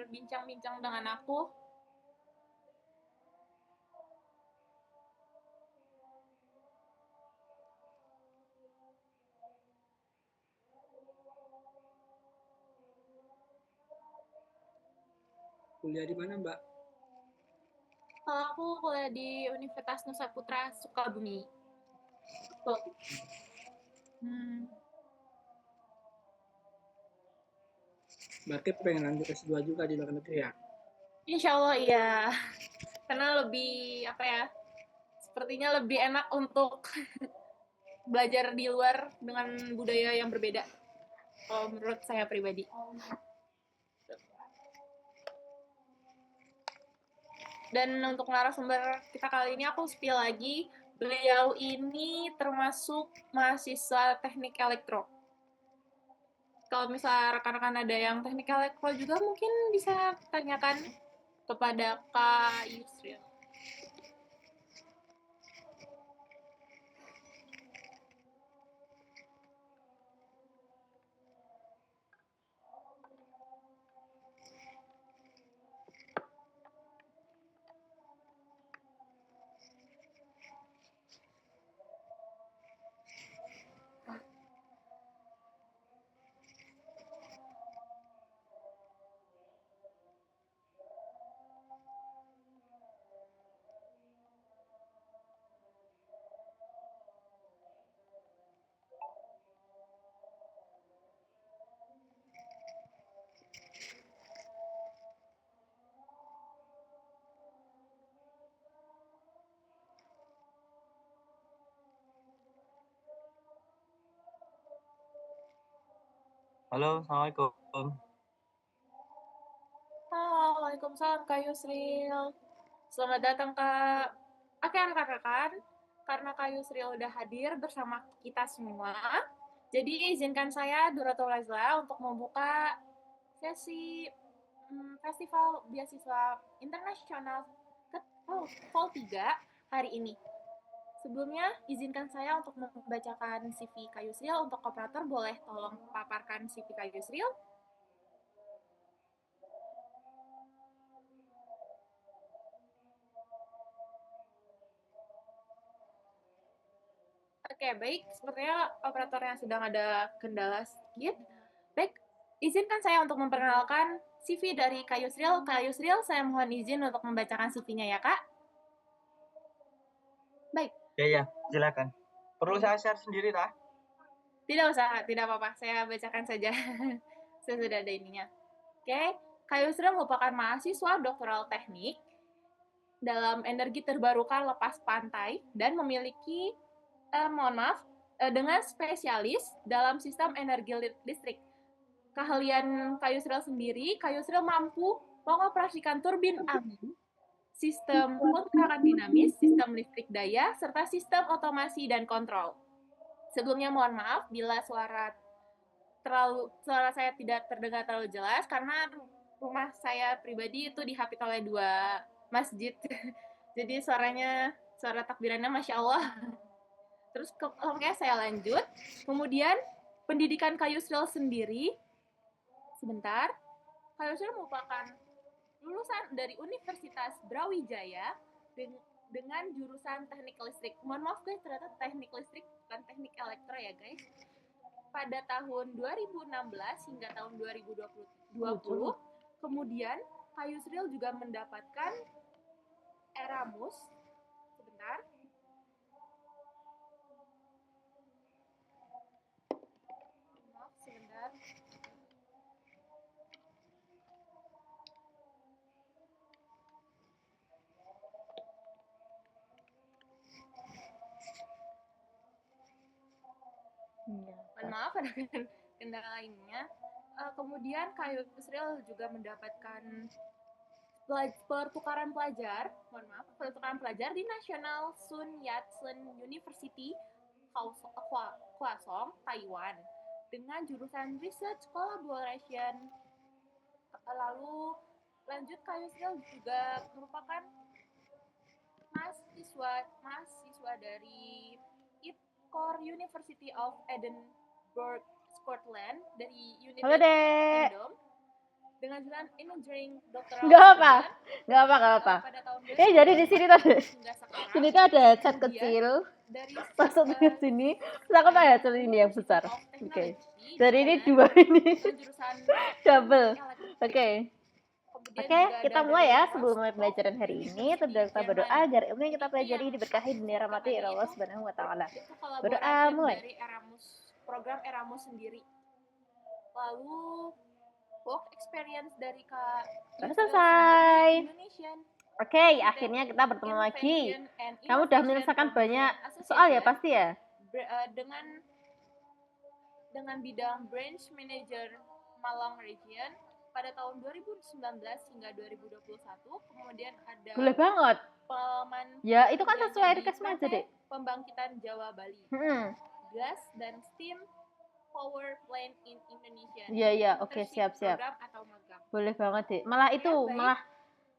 berbincang-bincang dengan aku. Kuliah di mana, Mbak? Kalau aku kuliah di Universitas Nusa Putra Sukabumi. Tuh. Berarti pengen lanjut S2 juga di luar negeri ya? Insya Allah iya. Karena lebih apa ya? Sepertinya lebih enak untuk belajar di luar dengan budaya yang berbeda. Kalau menurut saya pribadi. Dan untuk narasumber kita kali ini aku spill lagi. Beliau ini termasuk mahasiswa teknik elektro. Kalau misalnya rekan-rekan ada yang teknik elektro juga mungkin bisa tanyakan kepada Kak Yusril. Halo, Assalamualaikum. Halo, Waalaikumsalam Kak Yusril. Selamat datang Kak. Oke rekan-rekan, karena Kak Yusril udah hadir bersama kita semua, jadi izinkan saya Duratul Lazla untuk membuka sesi Festival Beasiswa Internasional Vol 3 hari ini. Sebelumnya, izinkan saya untuk membacakan CV Kak Yusril. Untuk operator, boleh tolong paparkan CV Kak Yusril? Oke, baik. Sepertinya operatornya sedang ada kendala sedikit. Baik, izinkan saya untuk memperkenalkan CV dari Kak Yusril. Kak Yusril, saya mohon izin untuk membacakan CV-nya ya, Kak. Baik. Ya, silakan. Perlu saya share sendiri, tak? Tidak usah, tidak apa-apa. Saya bacakan saja. Saya sudah ada ininya. Oke, Kak Yusril merupakan mahasiswa doktoral teknik dalam energi terbarukan lepas pantai dan memiliki dengan spesialis dalam sistem energi listrik. Keahlian Kak Yusril sendiri, Kak Yusril mampu mengoperasikan turbin angin, sistem pergerakan dinamis, sistem listrik daya, serta sistem otomasi dan kontrol. Sebelumnya mohon maaf bila suara saya tidak terdengar terlalu jelas karena rumah saya pribadi itu dihapit oleh 2 masjid. Jadi suara takbirannya Masya Allah. Terus oke, saya lanjut. Kemudian pendidikan Kak Yusril sendiri, sebentar. Kak Yusril merupakan lulusan dari Universitas Brawijaya dengan jurusan teknik listrik. Mohon maaf guys, ternyata teknik listrik bukan teknik elektro ya guys. Pada tahun 2016 hingga tahun 2020, kemudian Kak Yusril juga mendapatkan Erasmus. Sebentar. Maaf, sebentar. Mohon maaf ada kendala lainnya. Kemudian Kak Yusril juga mendapatkan pertukaran pelajar di National Sun Yat-sen University, Hwasong, Taiwan, dengan jurusan Research Collaboration. Lalu lanjut Kak Yusril juga merupakan mahasiswa dari Core University of Edinburgh, Scotland, dari United Kingdom. dengan judul Engineering Doctoral Nggak apa. Student, Nggak apa. pada tahun Jadi di sini tuh ada, 2020 hingga sekarang. sini tuh ada chat Kemudian, kecil dari masuk ke sini, terus aku pakai chat ini yang besar. Oke. Jadi ini dengan dua ini jurusan double. elektrik. Oke. Kemudian Oke, juga kita ada mulai dari ya. Trust Sebelum mulai Talk, pelajaran hari ini, terlebih dahulu kita yang berdoa mana? agar ilmu yang kita Ini pelajari yang diberkahi dunia rahmati kami Allah itu Subhanahu wa taala. itu collaboration Berdoa mulai. dari Erasmus, program Erasmus sendiri. Lalu work experience dari Kak Sudah Yusril selesai. sendiri, Indonesian Oke, akhirnya kita bertemu lagi. Invention and Kamu udah Innovation menyelesaikan Promotion banyak soal ya Association, pasti ya? dengan bidang branch manager Malang Region pada tahun 2019 hingga 2021. Kemudian ada Boleh banget. pengalaman Ya, itu kan kerja sesuai di request aja, PT Dek. Pembangkitan Jawa Bali, gas dan steam power plant in Indonesia. Iya, oke, Internship siap. program atau magang. Boleh banget, Dek. Malah itu, baik. malah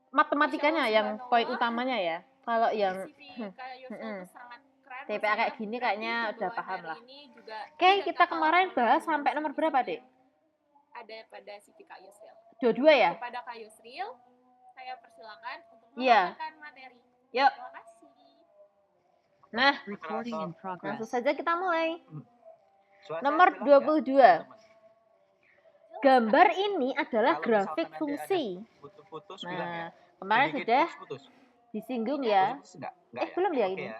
matematikanya Insya yang Allah, poin utamanya ya. Kalau yang CV Kak Yusril itu sangat keren. TPA menurut kayak saya. gini Berarti kayaknya udah pembawaan paham hari lah. ini juga Oke, tidak kita kalah kemarin oleh bahas dengan sampai nomor berapa, CV-CV Dek? yang ada pada CV Kak Yusril. Dua-dua ya? Kepada Kak Yusril, saya persilakan untuk Iya. membacakan materi. Yuk. Terima kasih. Nah, Recording in progress. langsung saja kita mulai. Suara Nomor saya jelas nggak, 22. teman-teman? Gambar ini adalah Kalau grafik misalkan nanti fungsi. ada putus-putus bilang ya. Nah, kemarin Sedikit sudah putus-putus. disinggung ya. Putus-putus enggak ya? belum ya Oke ini? ya.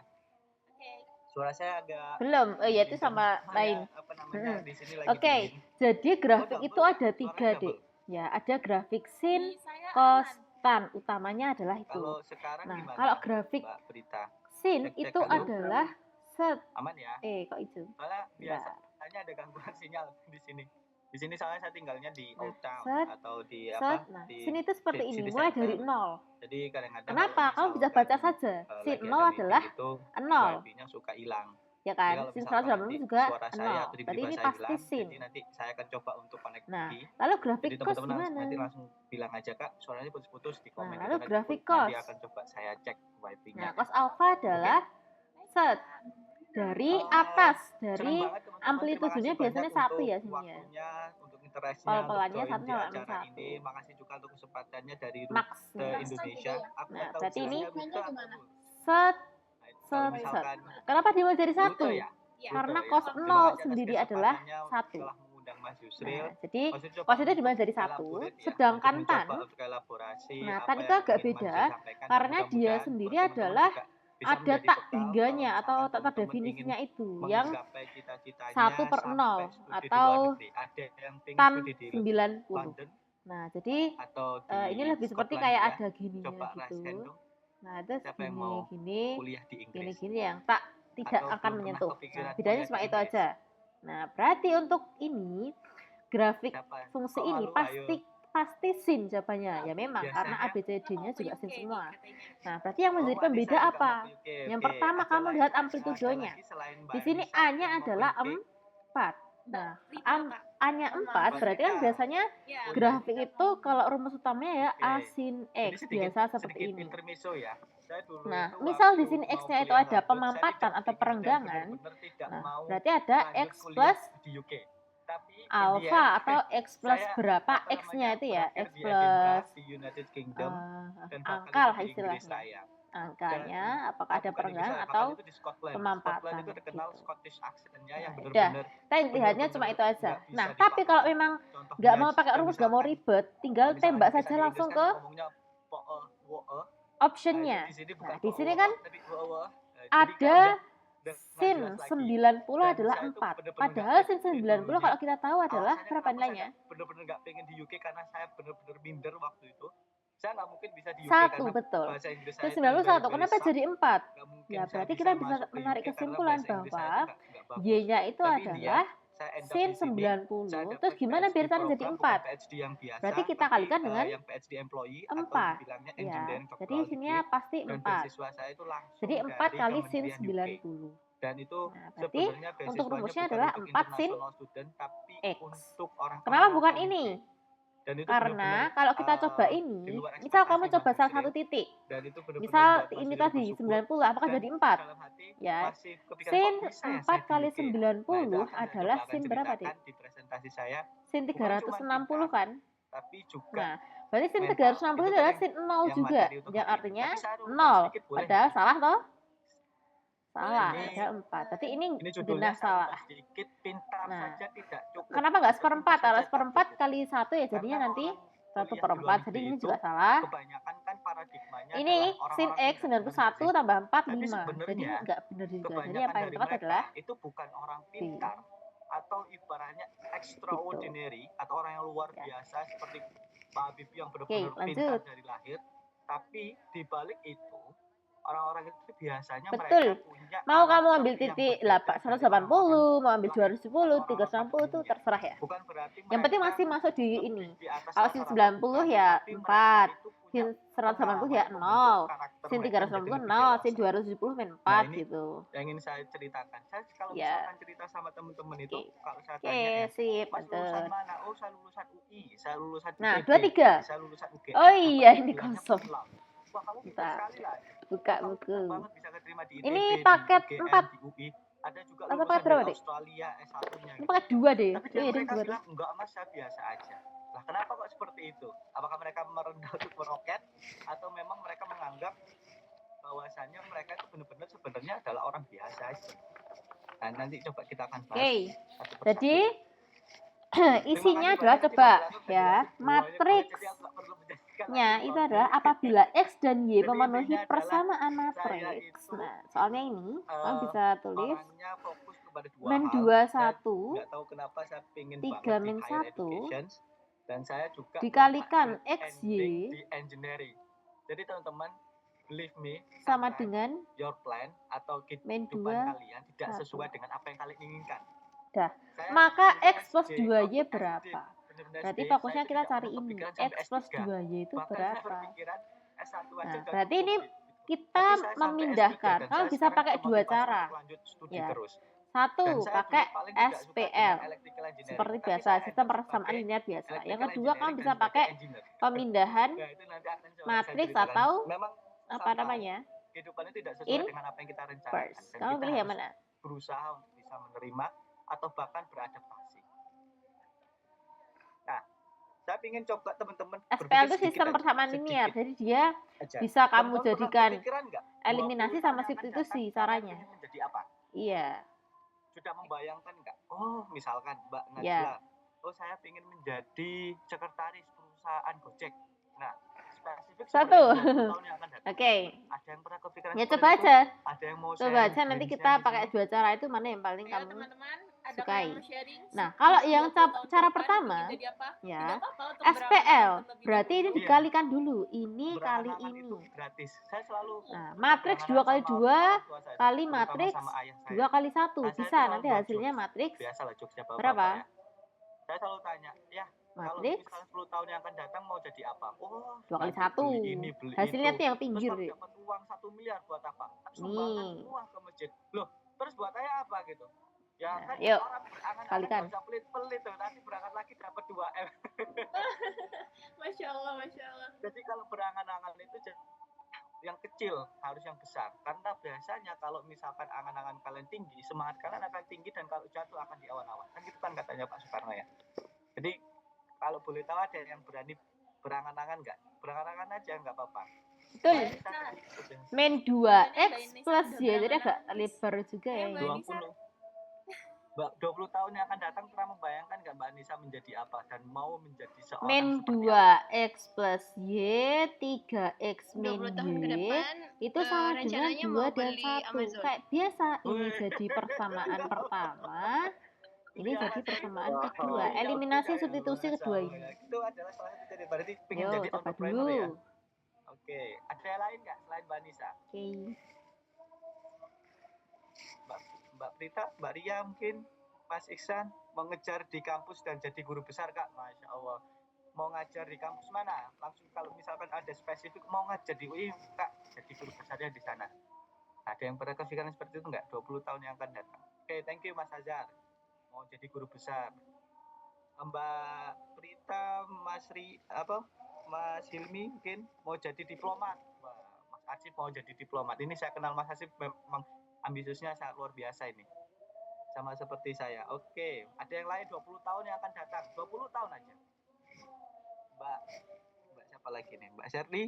Oke. Suara saya agak Belum, ya itu sama Saya, lain. apa namanya, di sini lagi Oke, dingin. jadi grafik double itu ya? ada 3, Suaranya Dek. double. Ya, ada grafik sin, Di saya cos, aman. tan. Utamanya adalah itu. Kalau sekarang Nah, gimana? kalau grafik Mbak Berita. sin Cek-cek itu dulu. adalah set. Aman ya? Kok itu? Soalnya biasanya ada gangguan sinyal di sini. Di sini soalnya saya tinggalnya di Old Town set, atau di Set. apa? Nah, Di sini tuh seperti City ini, mulai Center. dari 0. Jadi kadang-kadang Kenapa? kalau Kamu bisa misalkan, baca saja. Sin lagi 0 ada adalah meeting itu 0. wifi-nya suka hilang. Ya Jadi kan? kalau Sin misalkan 180 nanti juga suara saya 0. atau tiba-tiba Berarti ini saya pasti hilang, sin. jadi nanti saya akan coba untuk connect Nah, lagi. lalu Jadi grafik cos teman-teman gimana? nanti langsung bilang aja, Kak, suaranya putus-putus di komen. Nah, itu lalu nanti grafik nanti cos. akan coba saya cek wifi-nya. Nah, cos alpha adalah set dari atas, dari Senang banget, teman-teman. amplitudonya Terima kasih biasanya banyak 1 ya untuk sini ya. waktunya, untuk interestnya, untuk Pol-polannya join 1 di sampai acara 1. ini. Makasih juga untuk kesempatannya dari Max. Rute Indonesia. Aku Nah, nggak tahu berarti ini jelasnya Rute apa dulu. set, Kalau set. misalkan Kenapa dimulai dari 1? Rute ya? Ya. Karena Rute, cos ya. 0 Terima kasih atas sendiri adalah kesempatannya 1. telah mengundang Mas Yusril. Nah, jadi Mas Yusril coba cos itu untuk dimulai dari 1, elaborate ya, sedangkan untuk tan. mencoba untuk elaborasi Nah, apa tan itu yang agak ingin Mas beda Yusril sampaikan, dan karena dia mudah-mudahan sendiri buat teman-teman adalah juga bisa ada menjadi tak bekal hingganya kalau atau misalkan tak teman-teman definisinya ingin itu yang menggapai cita-citanya 1/0 sampai studi di atau luar negeri. Ada yang pengen tan studi di 90. London Nah, jadi atau di ini lebih seperti Scotland kayak ya. ada gininya Coba raise hand gitu. dong, Nah, terus siapa yang mau gini, kuliah di Inggris gini yang tak tidak atau akan belum pernah menyentuh. kepikiran Nah, bedanya kuliah cuma di itu Inggris? aja. Nah, berarti untuk ini grafik Siapa? fungsi Kok ini malu? pasti sin jawabannya. Ya memang karena Biasanya ABCD-nya juga sin UK semua. nih katanya. Nah, berarti yang menjadi Mbak Nisa pembeda juga apa? mau ke UK. Yang Oke, pertama ada kamu lagi- lihat ada amplitudonya. lagi selain Mbak Di sini Nisa A-nya yang mau ke adalah UK. 4. Nah, Rita, Kak. A-nya 4 berarti kan biasanya Ya. grafik itu kalau rumus utamanya ya Oke. A sin Jadi X biasa seperti sedikit ini. intermezzo ya. Saya dulu Nah, itu misal di waktu sini mau X-nya itu kuliah ada lanjut, pemampatan saya atau tidak perenggangan. benar-benar tidak Nah, mau berarti ada lanjut X kuliah plus di UK. Tapi in the alpha end, atau X plus saya, berapa apa X-nya namanya, itu ya, berakhir X di Edinburgh, plus di United Kingdom, dan angka vokal lah itu di Inggris istilahnya. saya. Angkanya apakah ada Bukan Inggris perenggangan saya, atau vokal itu di Scotland. pemampatan Scotland itu terkenal gitu. Scottish accent-nya yang Nah, benar-benar kita lihatnya cuma itu aja. nggak bisa Nah, tapi kalau dipahami. memang Contohnya nggak mau pakai rumus, nggak mau misalkan, ribet, tinggal misalkan tembak kita saja di Inggris langsung kan ke ngomongnya po-e, wo-e. optionnya. Nah, di sini bukan Nah, di po-e, sini wo-e, kan tapi wo-e. Nah, jadi ada nggak sin jelas lagi. 90 Dan adalah saya itu 4. bener-bener Padahal nggak sin pede 90 dulunya. kalau kita tahu adalah Alasannya berapa kenapa nilainya? saya bener-bener nggak pengen di UK karena saya bener-bener minder waktu itu. Saya nggak mungkin bisa di UK 1 karena betul. bahasa Inggris saya Sin itu 91. very, very Kenapa suck. jadi 4? Nggak mungkin Ya, saya berarti bisa kita bisa masuk ke menarik UK karena kesimpulan bahasa Inggris saya bahwa itu nggak bagus. Y-nya itu Tapi in the adalah end, saya end up sin di sini. 90. Saya Terus dapat gimana biar PhD sana jadi program, 4? bukan PhD yang biasa, Berarti kita tapi, kalikan dengan yang PhD employee 4. atau dibilangnya Ya, engineering jadi doctoral sininya degree. pasti Dan 4. beasiswa saya itu langsung Jadi 4 dari kali sin Kementerian UK. 90. Dan itu Nah, berarti sebenarnya untuk beasiswanya rumusnya bukan adalah untuk 4 sin international student, tapi X. untuk orang Kenapa bukan lokal ini? UK. Dan itu Karena benar-benar, kalau kita coba di ini, luar misal kamu ekspektasi coba Mas salah Yusril. satu titik. Dan itu benar-benar Misal membuat Mas ini Yusril tadi bersyukur. 90, apakah Dan jadi 4? dalam hati Ya. masih kepikiran, Sin kok bisa ya 4 saya di kali UK ya? Nah, itu 90 akan saya adalah coba akan sin berapa, Dik? ceritakan di presentasi saya. Sin Bukan cuma 360 tingkat, kan? tapi juga Nah, berarti sin mental. 360 Itu itu kan adalah sin 0 yang juga. materi untuk Yang hari ini. artinya Tapi saya rubah 0. sedikit boleh Padahal nggak? salah toh? Salah, Ini ada 4. Berarti ini ini judulnya genah saya salah. rubah sedikit, pintar Nah, saja tidak cukup. kenapa nggak Atau seperempat? pintar Kalau saja tak seperempat cukup. kali 1 ya jadinya Karena nanti orang 1 kuliah per di luar 4. Jadi negeri ini itu juga salah. kebanyakan kan paradigmanya Ini adalah sin orang-orang X pintar. Benar nggak 91 sih? tambah 4, Tapi 5. Jadi sebenarnya nggak benar juga. Jadi kebanyakan yang paling dari tepat mereka adalah itu bukan orang B. pintar atau ibaratnya Gitu. extraordinary atau orang yang luar Ya. biasa seperti Pak Habibie yang Oke, benar-benar pintar lanjut. dari lahir. Tapi di balik itu orang-orang itu biasanya Betul. mereka punya Mau kamu karakter ambil yang titik berbeda 8, dari 180, orang-orang mau ambil lain 210, atau orang-orang 360 pada itu umumnya. terserah ya. Bukan berarti Yang penting mereka masih masuk di lebih ini. di atas Kalau sin rata-rata 90 bukan, ya tapi mereka 4, itu punya sin 180 ya pengalaman membentuk 0, karakter sin mereka 360 menjadi lebih 0, sin dewasa. 270 min 4 Nah, ini gitu. yang ingin saya ceritakan. Saya kalau Ya. misalkan cerita sama teman-teman itu, Oke. kalau saya Oke, tanya ya, sip, Mas lulusan mantep. mana? Oh, saya lulusan UI, saya lulusan Nah, ITB, 23. saya lulusan UGM. Oh iya, Atau ini bilangnya kosong. cum laude. Wah, kamu pintar Bentar. sekali lah. Buka Kamu buku. pintar banget bisa keterima di ITB, Ini di paket UGM, 4. di UI. Ada juga Atau lulusan paket dari berapa, Dik? Australia S1-nya Ini gitu. paket 2 deh. Tapi Oh dia iya, deh mereka 2 deh. bilang, enggak Mas, saya biasa aja. Lah, kenapa kok seperti itu? Apakah mereka merendah untuk meroket atau memang mereka menganggap bahwasannya mereka itu benar-benar sebenarnya adalah orang biasa aja? Nah, nanti coba kita akan bahas Oke. satu persatu. Jadi Terima isinya kasih adalah banyak nanti coba moderator udah ya, jelasin semuanya boleh, jadi matriksnya aku nggak perlu menjelaskan lagi itu bahwa adalah apabila X dan Y Jadi memenuhi intinya adalah persamaan saya matriks. itu Nah, soalnya ini kamu bisa tulis orangnya fokus kepada dua min hal. 2 Saya 1 nggak tahu kenapa saya pingin 3 banget di min higher 1 education dan saya juga dikalikan mentarget XY ending di engineering. Jadi teman-teman, believe me, sama sometimes dengan your plan atau min kehidupan 2 kalian tidak 1. sesuai dengan apa yang kalian inginkan. Dah. Saya Maka lulus X plus SD, 2Y waktu berapa? SD, benar-benar Berarti SD, fokusnya saya itu kita tidak cari pernah ini. kepikiran X sampai plus S3. 2Y itu Bahkan saya berapa? berpikiran S1 aja Nah, udah berarti cukup ini gitu. kita Tapi saya sampai S3 memindahkan. dan Kamu saya bisa sekarang pakai dua termotivasi cara. untuk lanjut studi Ya. terus. Satu, Dan saya pakai dulu paling tidak suka SPL. dengan electrical engineering. Seperti Tapi biasa, saya sistem endorse persamaan sebagai linear biasa. Yang electrical kedua, kamu engineering bisa dan sebagai pakai engineer. pemindahan Nah, itu nanti akan coba saya matriks ceritakan. atau Memang apa somehow namanya? kehidupan itu tidak sesuai dengan apa yang kita rencanakan. Inverse. Dan Kamu kita pilih yang harus mana? berusaha untuk bisa menerima atau bahkan beradaptasi. Nah, saya ingin coba teman-teman SPL berpikir itu sistem sedikit aja, persamaan linear. sedikit Jadi dia aja. bisa kamu Teman-teman pernah jadikan kepikiran nggak, 20 eliminasi tahun sama yang akan substitusi datang, caranya. kalian ingin menjadi apa? Iya. Sudah membayangkan nggak? Oh, misalkan Mbak Ya. Najla, oh saya ingin menjadi sekretaris perusahaan Gojek. Nah, spesifik Satu. seperti 20 tahun yang akan datang. Oke. Ada yang pernah kepikiran Ya seperti coba itu? aja. Ada yang mau Coba sharing aja nanti dreams-nya kita di pakai sini? dua cara itu mana yang paling Ayo kamu teman-teman, ada sukai. yang mau sharing? Nah, kalau yang 20 tahun ke cara depan pertama, ingin jadi apa? ya, Tidak apa-apa untuk SPL. berangan-angan terlebih Berarti ini dahulu. Iya. dikalikan dulu. Ini kali Berangan-angan ini. itu gratis. Saya selalu Nah, matriks 2 berangan-angan kali sama 2 orang tua saya, kali terutama matriks sama ayah saya. 2 kali 1. Nah, saya itu Bisa selalu nanti bawa hasilnya jokes. matriks Biasalah jokesnya bapak-bapak berapa? ya. Saya selalu tanya, ya kalau Matriks misalnya 10 tahun yang akan datang mau jadi apa? Oh, 2 kali nanti 1. beli ini, beli Hasilnya itu. tuh yang Terus pinggir. kalau dapat uang 1 miliar buat apa? Tak sumbangkan Nih. semua ke masjid. Loh, terus buat saya apa gitu? Ya Nah, kan yuk, orang berangan-angan kalikan. nggak usah pelit-pelit tuh. Nanti berangkat lagi dapat 2M. Masya Allah, Masya Allah. Jadi kalau berangan-angan itu yang kecil harus yang besar. Karena biasanya kalau misalkan angan-angan kalian tinggi, semangat kalian akan tinggi dan kalau jatuh akan di awan-awan. Kan gitu kan katanya Pak Soekarno ya. Jadi kalau boleh tahu ada yang berani berangan-angan nggak? Berangan-angan aja nggak apa-apa. Betul. Saya Min 2X plus Y. Jadi agak lebar juga ya Mbak ini. Nisa. 20 tahun yang akan datang pernah membayangkan nggak Mbak Nisa menjadi apa dan mau menjadi seorang Min seperti apa? 2X plus Y, 3X min 20 tahun ke Y, depan itu sama dengan rencananya 2 mau dan beli 1. Amazon. Kayak biasa, ini Wih. jadi persamaan pertama, ini Iya, jadi Mas. persamaan Wah, kedua. iya, Eliminasi oke, substitusi Masya kedua Allah, ini. ya. Itu adalah salah satu dari berarti pengen Yo, jadi coba entrepreneur dulu. ya. Oke, ada yang lain nggak selain Mbak Nisa? Oke. Mbak Prita, Mbak Ria mungkin, Mas Iksan mengejar di kampus dan jadi guru besar Kak, Masya Allah. Mau ngajar di kampus mana? Langsung kalau misalkan ada spesifik mau ngajar di UI Kak, jadi guru besarnya di sana. Ada yang pernah kepikiran seperti itu nggak? 20 tahun yang akan datang. Oke, thank you Mas Azhar. Mau jadi guru besar. Mbak Prita, Mas Hilmi mungkin mau jadi diplomat. Wah, Mas Asif mau jadi diplomat. Ini saya kenal Mas Asif memang ambisiusnya sangat luar biasa ini. Sama seperti saya. Oke, ada yang lain 20 tahun yang akan datang. 20 tahun aja. Mbak siapa lagi nih? Mbak Sherly,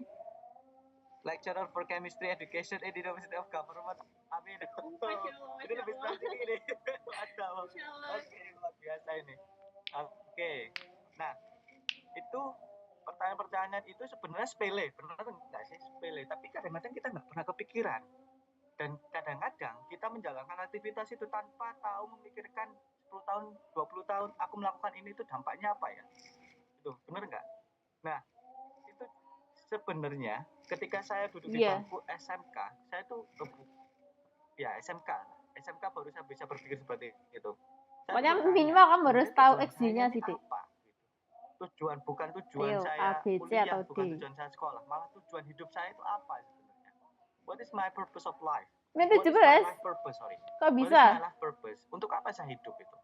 lecturer for chemistry education at the University of Government. Amin. Masya Allah, Ini lebih spesifik ini. Mantap. Masya Allah. Oke, luar biasa ini. Oke. Nah, itu pertanyaan-pertanyaan itu sebenarnya sepele, benar enggak sih sepele? Tapi kadang-kadang kita nggak pernah kepikiran. Dan kadang-kadang kita menjalankan aktivitas itu tanpa tahu memikirkan 10 tahun, 20 tahun aku melakukan ini itu dampaknya apa ya? Itu benar nggak? Nah, itu sebenarnya ketika saya duduk di Iya. bangku SMK, saya tuh ya SMK baru saya bisa berpikir seperti itu. Saya Pokoknya bertanya, minimal kamu harus sebenarnya tahu tujuan X-nya saya sih, ini Dik. apa? Tujuan bukan tujuan Ayo, saya A, B, C kuliah, atau bukan D. tujuan saya sekolah, malah tujuan hidup saya itu apa sebenarnya? What is my purpose of life? Min What is 17? my life purpose? Sorry. Kok What is bisa? my life purpose? Untuk apa saya hidup itu?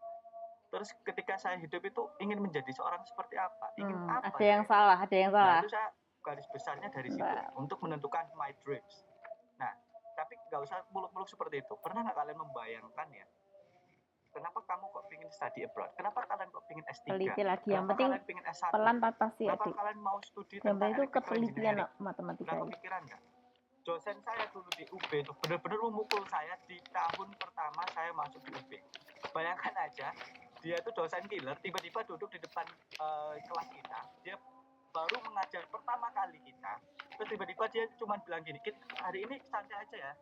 Terus ketika saya hidup itu ingin menjadi seorang seperti apa? Ingin apa? Ada yang salah, ada yang Nah, salah. itu saya garis besarnya dari situ Mbak. untuk menentukan my dreams. Nah, tapi nggak usah muluk-muluk seperti itu. Pernah nggak kalian membayangkan ya? Kenapa kamu kok pengen study abroad? Kenapa kalian kok pengen S3? Teliti lagi, yang Kenapa penting kalian pengen S1? pelan pasti ya, Kenapa Dik. kalian mau studi Yang tentang penting itu electrical ketelitian engineering? matematika. Pernah kepikiran nggak? Dosen saya dulu di UB itu benar-benar memukul saya di tahun pertama saya masuk di UB. Bayangkan aja, dia tuh dosen killer, tiba-tiba duduk di depan kelas kita. Dia baru mengajar pertama kali kita. Terus tiba-tiba dia cuma bilang gini, hari ini santai aja ya.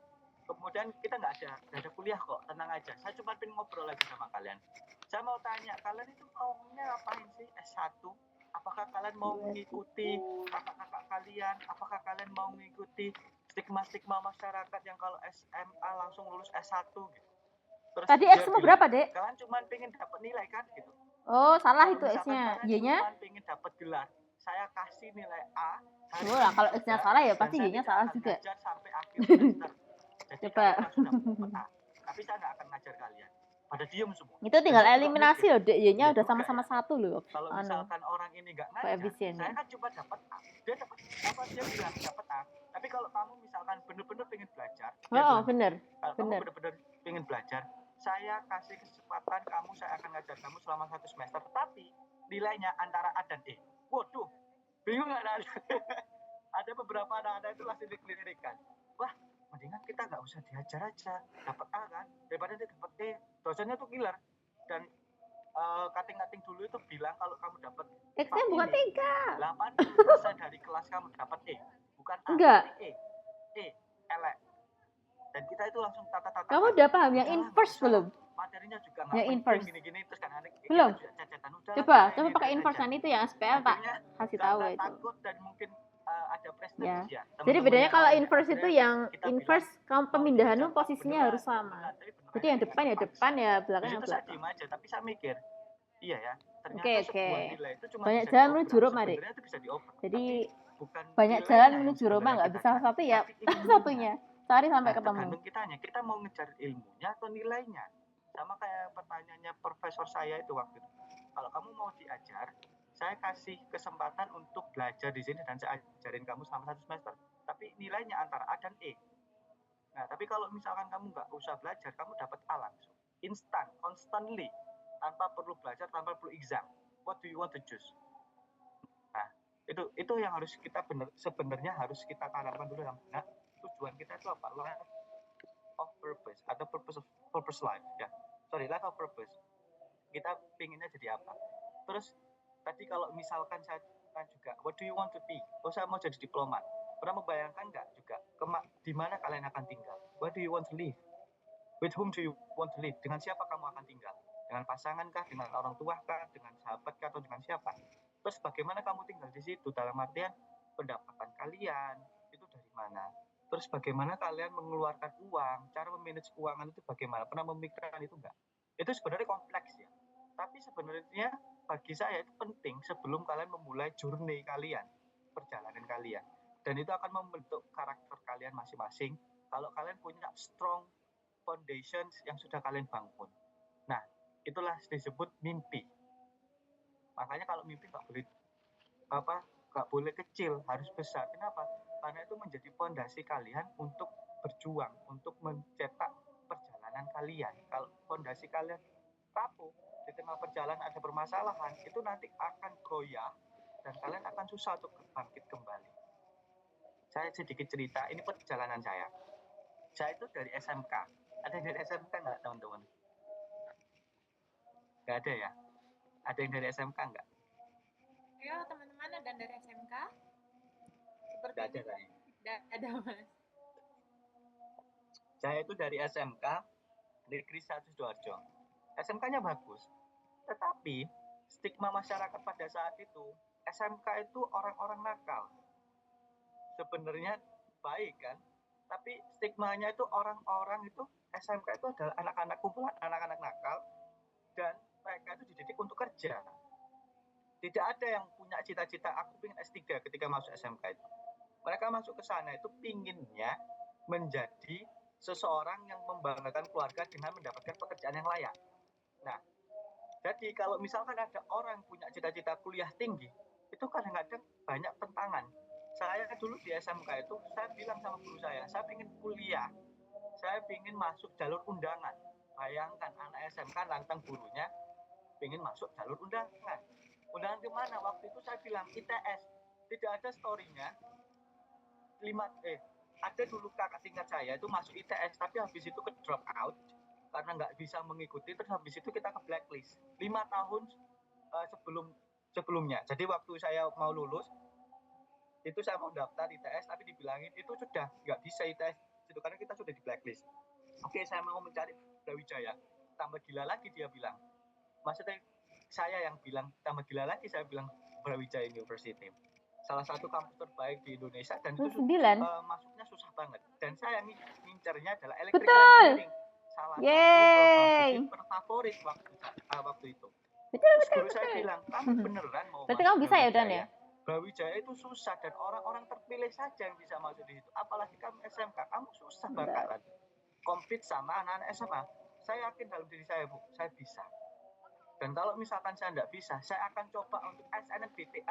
Kemudian kita nggak ada kuliah kok, tenang aja. Saya cuma pengen ngobrol lagi sama kalian. Saya mau tanya, kalian itu maunya ngapain sih S1? Apakah kalian mau mengikuti kakak-kakak kalian? Apakah kalian mau mengikuti stigma-stigma masyarakat yang kalau SMA langsung lulus S1 gitu? Terus Tadi dia X-mu bilang, berapa, Dek? kalian cuma pengen dapat nilai kan gitu. Oh, salah Kalau itu misalkan X-nya. kalian Y-nya? cuma pengen dapat gelar, saya kasih nilai A. hari Oh lah, ini kalau juga, X-nya salah ya dan pasti saya Y-nya tidak salah akan juga. ngajar sampai akhir semester. Jadi Coba. kalian langsung dapat A. Tapi saya nggak akan ngajar kalian. Pada diem semua. Itu tinggal Dan saya juga eliminasi mikir, loh, Dek. Y-nya ya udah juga sama-sama ya. satu loh. Kalau misalkan orang ini nggak ngajar, koefisiennya. saya kan cuma dapat A. Dia dapat apa? Dia bilang dapat A. Tapi kalau kamu misalkan bener-bener pengen belajar, dia Oh, bilang, bener. kalau bener. kamu bener-bener pengen belajar, saya kasih kesempatan kamu, saya akan ngajar kamu selama 1 semester. Tapi nilainya antara A dan E. Waduh, bingung nggak ada? Ada beberapa anak-anak itu masih dikelilingan. Wah, mendingan kita nggak usah diajar aja, dapat A kan, daripada dia dapat E. Dosennya tuh killer. Dan kating-kating dulu itu bilang kalau kamu dapat X-nya bukan 3. 80% dari kelas kamu dapat E, bukan A, Enggak. tapi E, elek. Dan kita itu langsung tata-tata. Kamu udah paham yang inverse belum? Materinya juga Yang nggak inverse. penting gini-gini terus kan Belum. Coba pakai inverse kan itu yang SPL tak kasih tahu itu. Takut dan mungkin ada prestasi Ya. ya. Jadi bedanya kalau Teman-teman inverse yang itu akhirnya yang kita inverse bilang, kamu pemindahanmu diajar, posisinya beneran, harus sama. beneran, tapi beneran Jadi yang kita depan ya terpaksa. depan ya Di belakang ya situ saya belakang. diem aja, tapi saya mikir, iya ya, ternyata Oke. sebuah nilai itu cuma Banyak bisa jalan diobrak. menuju Roma, Dek. Sebenarnya itu bisa diobrak. Jadi Tapi bukan banyak nilainya jalan yang menuju sebenarnya Roma, nggak kita bisa cari, satu ya tapi ilmunya. satunya. Cari sampai Nah, ketemu. tergantung kitanya, kita mau ngejar ilmunya atau nilainya. Sama kayak pertanyaannya profesor saya itu waktu itu. Kalau kamu mau diajar, saya kasih kesempatan untuk belajar di sini dan saya ajarin kamu selama 1 semester. Tapi nilainya antara A dan E. Nah, tapi kalau misalkan kamu nggak usah belajar, kamu dapat A langsung. Instan, constantly. Tanpa perlu belajar, tanpa perlu exam. What do you want to choose? Nah, itu yang harus kita sebenarnya harus kita tanamkan dulu dalam benak. Tujuan kita itu apa? Life of purpose atau purpose life ya. Sorry, life of purpose. Kita pinginnya jadi apa? Terus tadi kalau misalkan saya juga, what do you want to be? Oh, saya mau jadi diplomat. Pernah membayangkan nggak juga di mana kalian akan tinggal? Where do you want to live? With whom do you want to live? Dengan siapa kamu akan tinggal? Dengan pasangan kah? Dengan orang tua kah? Dengan sahabat kah? Atau dengan siapa? Terus bagaimana kamu tinggal di situ? Dalam artian pendapatan kalian itu dari mana? Terus bagaimana kalian mengeluarkan uang? Cara memanage keuangan itu bagaimana? Pernah memikirkan itu enggak? Itu sebenarnya kompleks ya. Tapi sebenarnya bagi saya itu penting sebelum kalian memulai journey kalian, perjalanan kalian. Dan itu akan membentuk karakter kalian masing-masing kalau kalian punya strong foundations yang sudah kalian bangun. Nah, itulah disebut mimpi. Makanya kalau mimpi nggak boleh kecil, harus besar. Kenapa? Karena itu menjadi fondasi kalian untuk berjuang, untuk mencetak perjalanan kalian. Kalau fondasi kalian rapuh, di tengah perjalanan ada permasalahan, itu nanti akan goyah dan kalian akan susah untuk bangkit kembali. Saya sedikit cerita, ini perjalanan saya. Saya itu dari SMK. Ada yang dari SMK nggak, teman-teman? Nggak ada ya? Ada yang dari SMK nggak? Ayo teman-teman ada dari SMK? Seperti Nggak ada kayaknya. Tidak ada, Mas. Saya itu dari SMK Negeri 1 Sidoarjo. SMK-nya bagus, tetapi stigma masyarakat pada saat itu, SMK itu orang-orang nakal. Sebenarnya baik kan, tapi stigmanya itu orang-orang itu SMK itu adalah anak-anak kumpulan anak-anak nakal dan mereka itu dididik untuk kerja. Tidak ada yang punya cita-cita aku pengen S3 ketika masuk SMK itu. Mereka masuk ke sana itu pinginnya menjadi seseorang yang membanggakan keluarga dengan mendapatkan pekerjaan yang layak. Nah, jadi kalau misalkan ada orang punya cita-cita kuliah tinggi, itu kadang-kadang banyak tentangan. Saya dulu di SMK itu, saya bilang sama guru saya ingin kuliah, saya ingin masuk jalur undangan. Bayangkan anak SMK nantang gurunya, ingin masuk jalur undangan. Undangan ke mana? Waktu itu saya bilang ITS. Tidak ada story-nya. Ada dulu kakak tingkat saya itu masuk ITS, tapi habis itu ke drop out karena nggak bisa mengikuti, terus habis itu kita ke blacklist 5 tahun sebelumnya. Jadi waktu saya mau lulus itu saya mau daftar ITS, tapi dibilangin itu sudah nggak bisa ITS itu karena kita sudah di blacklist. Oke, saya mau mencari Brawijaya. Tambah gila lagi dia bilang. Maksudnya saya yang bilang tambah gila lagi, saya bilang Brawijaya University. Salah satu kampus terbaik di Indonesia dan itu masuknya susah banget. Dan saya ngincernya adalah electrical engineering. Salah satu program terfavorit waktu itu. Terus guru saya bilang, kamu beneran mau berarti kamu bisa ya Dan ya? Brawijaya itu susah dan orang-orang terpilih saja yang bisa masuk di situ. Apalagi kamu SMK, kamu susah bakalan compete sama anak-anak SMA. Saya yakin dalam diri saya, Bu, saya bisa. Dan kalau misalkan saya tidak bisa, saya akan coba untuk SBMPTN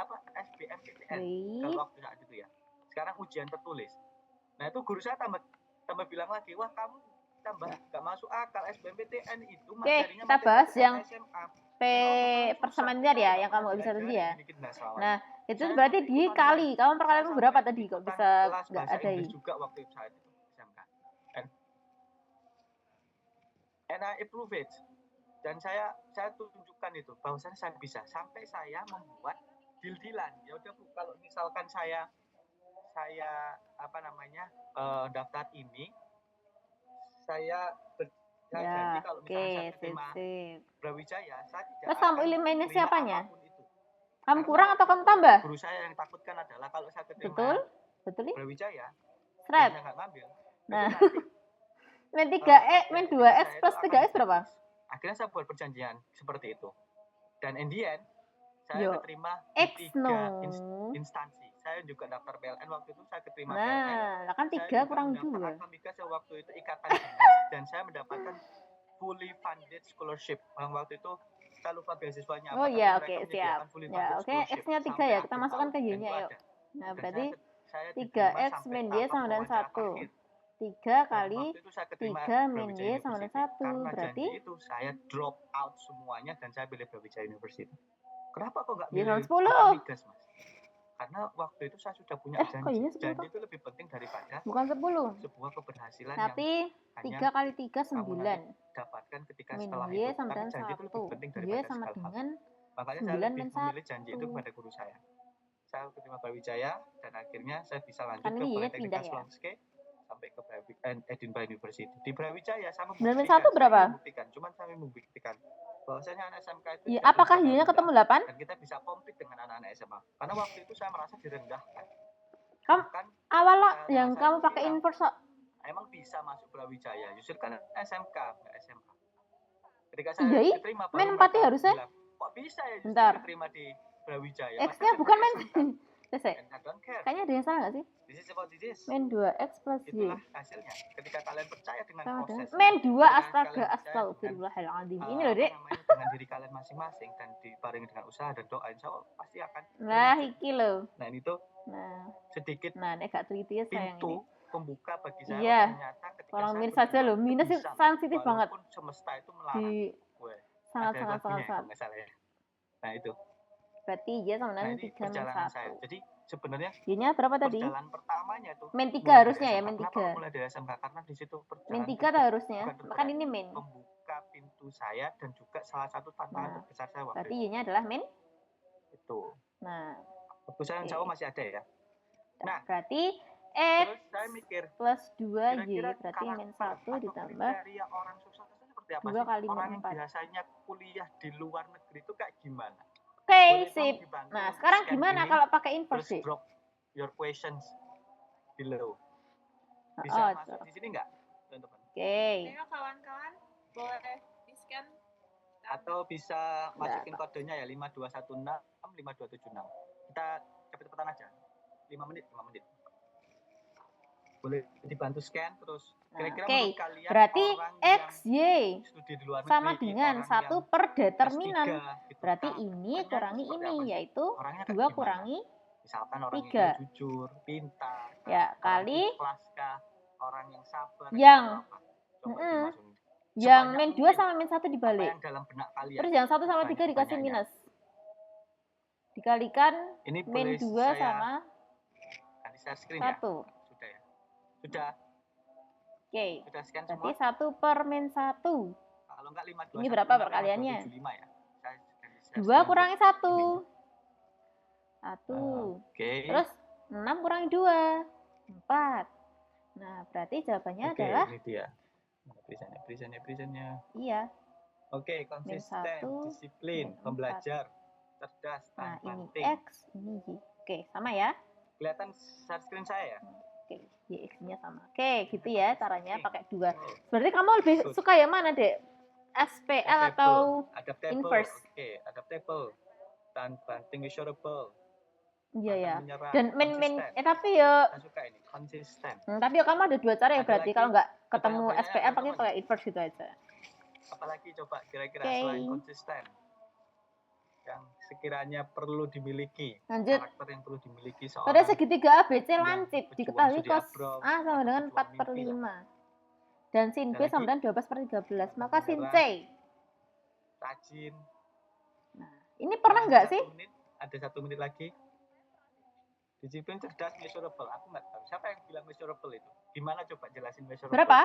kalau waktu saat itu ya. Sekarang ujian tertulis. Nah itu guru saya tambah bilang lagi, wah kamu tambah nggak masuk akal SBMPTN itu materinya. Kita bahas yang SMA. persamaan ya, yang kamu nggak bisa tadi ya. Nah itu berarti dikali, kamu perkalian berapa tadi kok bisa nggak ada ini? Juga waktu saat itu SMK. And I approve it. Dan saya tunjukkan itu bahwasanya saya bisa, sampai saya membuat deal-dealan. Ya udah Bu, kalau misalkan saya daftar ini, saya janji kalau misalkan saya terima Brawijaya, saya tidak terus kamu eliminasi siapanya? Kamu Karena kurang atau kamu tambah? Guru saya yang takutkan adalah kalau saya terima betul Brawijaya, saya nggak ngambil. Nah, min 2x plus 3x berapa? Akhirnya saya buat perjanjian seperti itu. Dan in the end, saya keterima di 3 instansi. Saya juga daftar PLN waktu itu, saya keterima PLN. Nah, kan 3 kurang 2. Saya waktu itu ikatan dinas dan saya mendapatkan fully funded scholarship. Waktu itu saya lupa beasiswanya apa. Oh iya, oke, siap. Ya, oke, X-nya 3 ya, kita masukkan ke Y-nya yuk. Nah, berarti 3X min Y sama dengan 1. 3 kali 3 min Y sama dengan 1. Berarti itu saya drop out semuanya dan saya pilih Brawijaya University. Kenapa kok nggak milih 10? Migas, Mas? Karena waktu itu saya sudah punya janji. Janji itu lebih penting daripada bukan 10. Sebuah keberhasilan tapi yang 3 kali 3 9. Dapatkan ketika min setelah Y itu. sama dengan 1. Janji itu lebih penting Y daripada sama dengan makanya 9 saya lebih min memilih janji itu kepada guru saya. Saya terima Brawijaya dan akhirnya saya bisa lanjut kan ke Politeknik Sloanske sampai ke Edinburgh University. Di Brawijaya sama 9 min 1 berapa? Cuman saya membuktikan bahwasanya anak SMK itu ya, apakah Y-nya ketemu 8? dan kita bisa compete dengan anak-anak SMA. Karena waktu itu saya merasa direndahkan. Kamu awalnya yang kamu pakai inverse emang bisa masuk Brawijaya, justru kan SMK, nggak SMA. Ketika saya diterima, min 4 harusnya bilang, kok bisa ya diterima di Brawijaya? X-nya bukan min. Kayaknya ada yang salah nggak sih? Min 2X plus Y. Itulah hasilnya. Ketika kalian percaya dengan proses. Min 2 astaga astagfirullahaladzim. Ini loh Dek. Dengan diri kalian masing-masing dan dibarengi dengan usaha dan doa, insya Allah pasti akan. Nah iki loh. Nah ini tuh. Sedikit. Nah ini gak teliti ya sayang ini. Pembuka bagi saya. Iya. Ternyata ketika tolong minus saja loh. Minus sensitif banget. Semesta itu melarang. Sangat. Nah itu. Berarti Y sama Nah, dengan ini 3 min perjalanan saya. 1. Jadi sebenarnya Y-nya berapa tadi? perjalanan pertamanya itu Min 3 mulai harusnya dari ya, SMK. min Kenapa 3. mulai dari SMK? Karena di situ Min perjalanan 3 tuh harusnya. bukan Kan terberat, ini min. membuka pintu saya dan juga salah satu tantangan Nah, terbesar saya waktu berarti itu. Y-nya adalah min. Itu. Nah, Waktu saya yang oke. jauh masih ada ya. Nah, berarti terus X saya mikir, plus 2Y kira-kira berarti min karakter 1 atau ditambah kriteria orang sukses itu seperti apa 2 sih? kali min Orang yang 4. biasanya kuliah di luar negeri itu kayak gimana? Oke, Boleh tolong sip. dibantu Nah, untuk sekarang scan gimana ini, kalau pakai terus inverse? drop your questions below. Oh, Bisa masuk di sini nggak, teman-teman? Oke. Ayo kawan-kawan, boleh di-scan. Atau bisa masukin kodenya ya 5216 5276. Kita cepet-cepetan aja. 5 menit. Boleh dibantu scan terus. Kira-kira menurut kalian berarti orang X, Y yang studi di luar negeri, sama dengan orang 1 yang per determinan. S3 gitu, Berarti karakternya ini itu kurangi seperti ini, apa sih? yaitu Orangnya kayak 2 gimana? kurangi Misalkan orang 3. yang jujur, pintar, Ya, orang kali ikhlas kah, orang yang sabar, yang apa? Coba dimasukin. yang Sebanyak min 2 mungkin. sama min 1 Apa dibalik. yang dalam benak kalian? Terus yang 1 sama 3 dikasih Banyaknya. minus. Dikalikan Ini min boleh 2 saya sama kasih share screen 1. ya? Sudah ya? Sudah. Oke. Sudah scan Berarti semua? 1 per min 1. Kalau enggak 521. Ini berapa perkaliannya? 575 ya. Saya 2 kurangi 1. 1. Oke. Terus 6 kurangi 2. 4. Nah, berarti jawabannya adalah ini dia. Presentnya. Iya. Oke, konsisten, 1, disiplin, min 4. pembelajar, cerdas, Nah, ini penting. X, ini Y. Oke, sama ya? Kelihatan share screen saya ya? Oke, Y, X-nya sama. Oke, gitu ya caranya pakai 2. Oh, Berarti kamu lebih suka yang mana, Dek? SPL atau adaptable. inverse? Oke, adaptable. Dan banting measurable. Iya ya. Menyerah, Dan min konsisten. tapi ya Saya suka ini, konsisten. tapi ya kamu ada 2 cara ya Ada berarti lagi kalau nggak ketemu pertanyaan SPL banyak, pakai inverse gitu aja. Apalagi coba kira-kira Oke. selain konsisten yang sekiranya perlu dimiliki, Lanjut. karakter yang perlu dimiliki Pada seorang segitiga ABC yang lancip pejuang diketahui studi cos abroad, A sama dengan pejuang 4 per mimpi 5 dan sin B Ada sama lagi? dengan 12 per 13 maka sin Menyerah. C. rajin. Nah, ini pernah nggak sih? Ada 1 menit lagi. Disiplin, cerdas, measurable. Aku nggak tahu. Siapa yang bilang measurable itu? Gimana coba jelasin measurable? Berapa?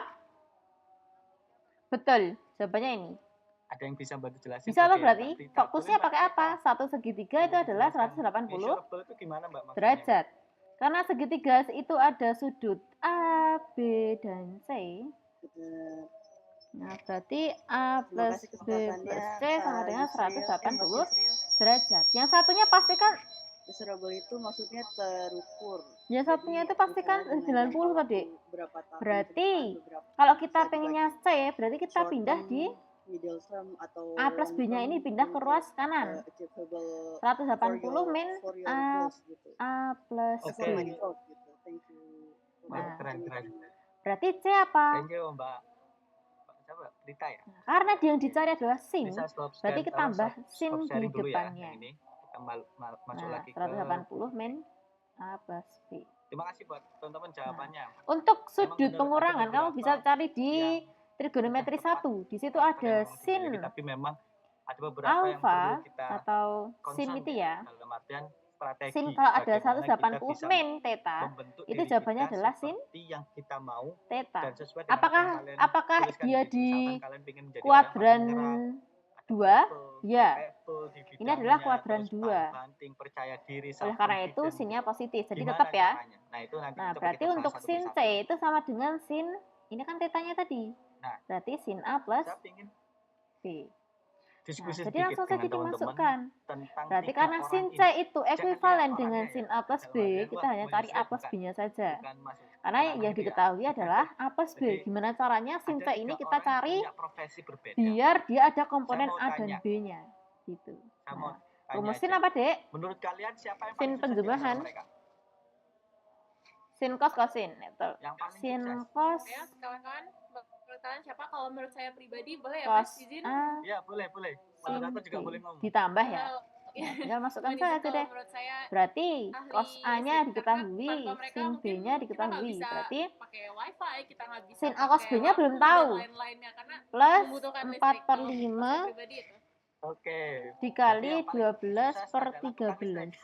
Betul, jawabannya ini. Ada yang bisa bantu jelasin? Bisa loh Oke, berarti. Mbak Prita. Fokusnya Boleh, Mbak pakai apa? Prita? Satu segitiga itu adalah 180 Measurable itu gimana, Mbak? Maksudnya? derajat. Karena segitiga itu ada sudut A, B, dan C. Nah, berarti A plus B plus C sama dengan 180 derajat. Yang satunya pastikan measurable itu maksudnya terukur. yang satunya itu pastikan 90 tadi. Berapa tahun Berarti ke depan, beberapa kalau bisa kita pengennya C, berarti kita short pindah term, di middle term, atau A plus B-nya ini pindah ke ruas kanan. 180 min A plus Oke. B. Thank you. Nah. Keren. Berarti C apa? Thank you, Mbak. Coba Rita ya. Nah, karena dia yang dicari adalah sin, Bisa stop berarti kita tambah sin stop di sharing dulu ya, depannya. yang ini. Kita masuk Nah, lagi ke 180 min A plus B. Terima kasih buat teman-teman jawabannya. Untuk sudut benar, pengurangan ada kamu bisa beberapa cari di yang trigonometri tepat. 1. Di situ Yang ada memang sin dimiliki, tapi memang ada beberapa yang alfa perlu kita atau sin concern itu ya. dalam artian strategi. Sin kalau ada bagaimana kita 180 bisa min theta, membentuk itu diri jawabannya kita adalah sin seperti yang kita mau theta. dan sesuai dengan Apakah apa yang kalian apakah tuliskan dia sini. di Misalkan kalian pengen menjadi kuadran orang yang menyerah, 2? Ya. capable di Ini adalah bidangnya, kuadran terus 2. banting, percaya diri, Oleh karena itu self-confident. sinnya positif. Jadi Gimana tetap ya. caranya? Nah, itu nanti Nah, coba berarti kita bahas untuk satu sin persatu. C itu sama dengan sin ini kan tetanya tadi. Nah, Berarti sin A plus saya ingin B. Nah, diskusi jadi sedikit langsung saja dengan teman-teman dimasukkan. tentang Berarti 3 karena orang sin C ini. itu Jangan ekuivalen lihat dengan orangnya sin ya. A plus Dalam B, artian, kita wah, hanya cari A menyusul, plus bukan. B-nya saja. Bukan masuk Karena ranah yang itu ya. diketahui adalah A plus B. Jadi, Gimana caranya sin Ada C ini 3 kita orang cari punya profesi berbeda. biar dia ada komponen mau A dan tanya. B-nya. Gitu. Saya mau Nah, tanya rumusin aja. apa, Dek? Menurut kalian siapa yang Sin paling sukses di penjumlahan. antara mereka? Sin cos kosin. Betul. Yang paling Sin sukses. cos Ayo kawan-kawan, menurut kalian siapa? Kalau menurut saya pribadi boleh ya cos Mas izin? A Iya, boleh. sin Moderator juga B. boleh ngomong. Ditambah ya. Kalau- Nah, tinggal masukkan Mohon izin, saja kalau deh. menurut saya Berarti ahli cos A-nya listrik, diketahui, karena tanpa mereka sin mungkin B-nya kita nggak diketahui. bisa Berarti pakai wifi, kita nggak bisa sin A cos pakai B-nya belum lampu tahu. dan lain-lainnya karena Plus membutuhkan 4 listrik. per Kalau 5 saya pribadi itu Oke. Dikali Berarti yang paling 12 sukses per adalah tukang 13. listrik.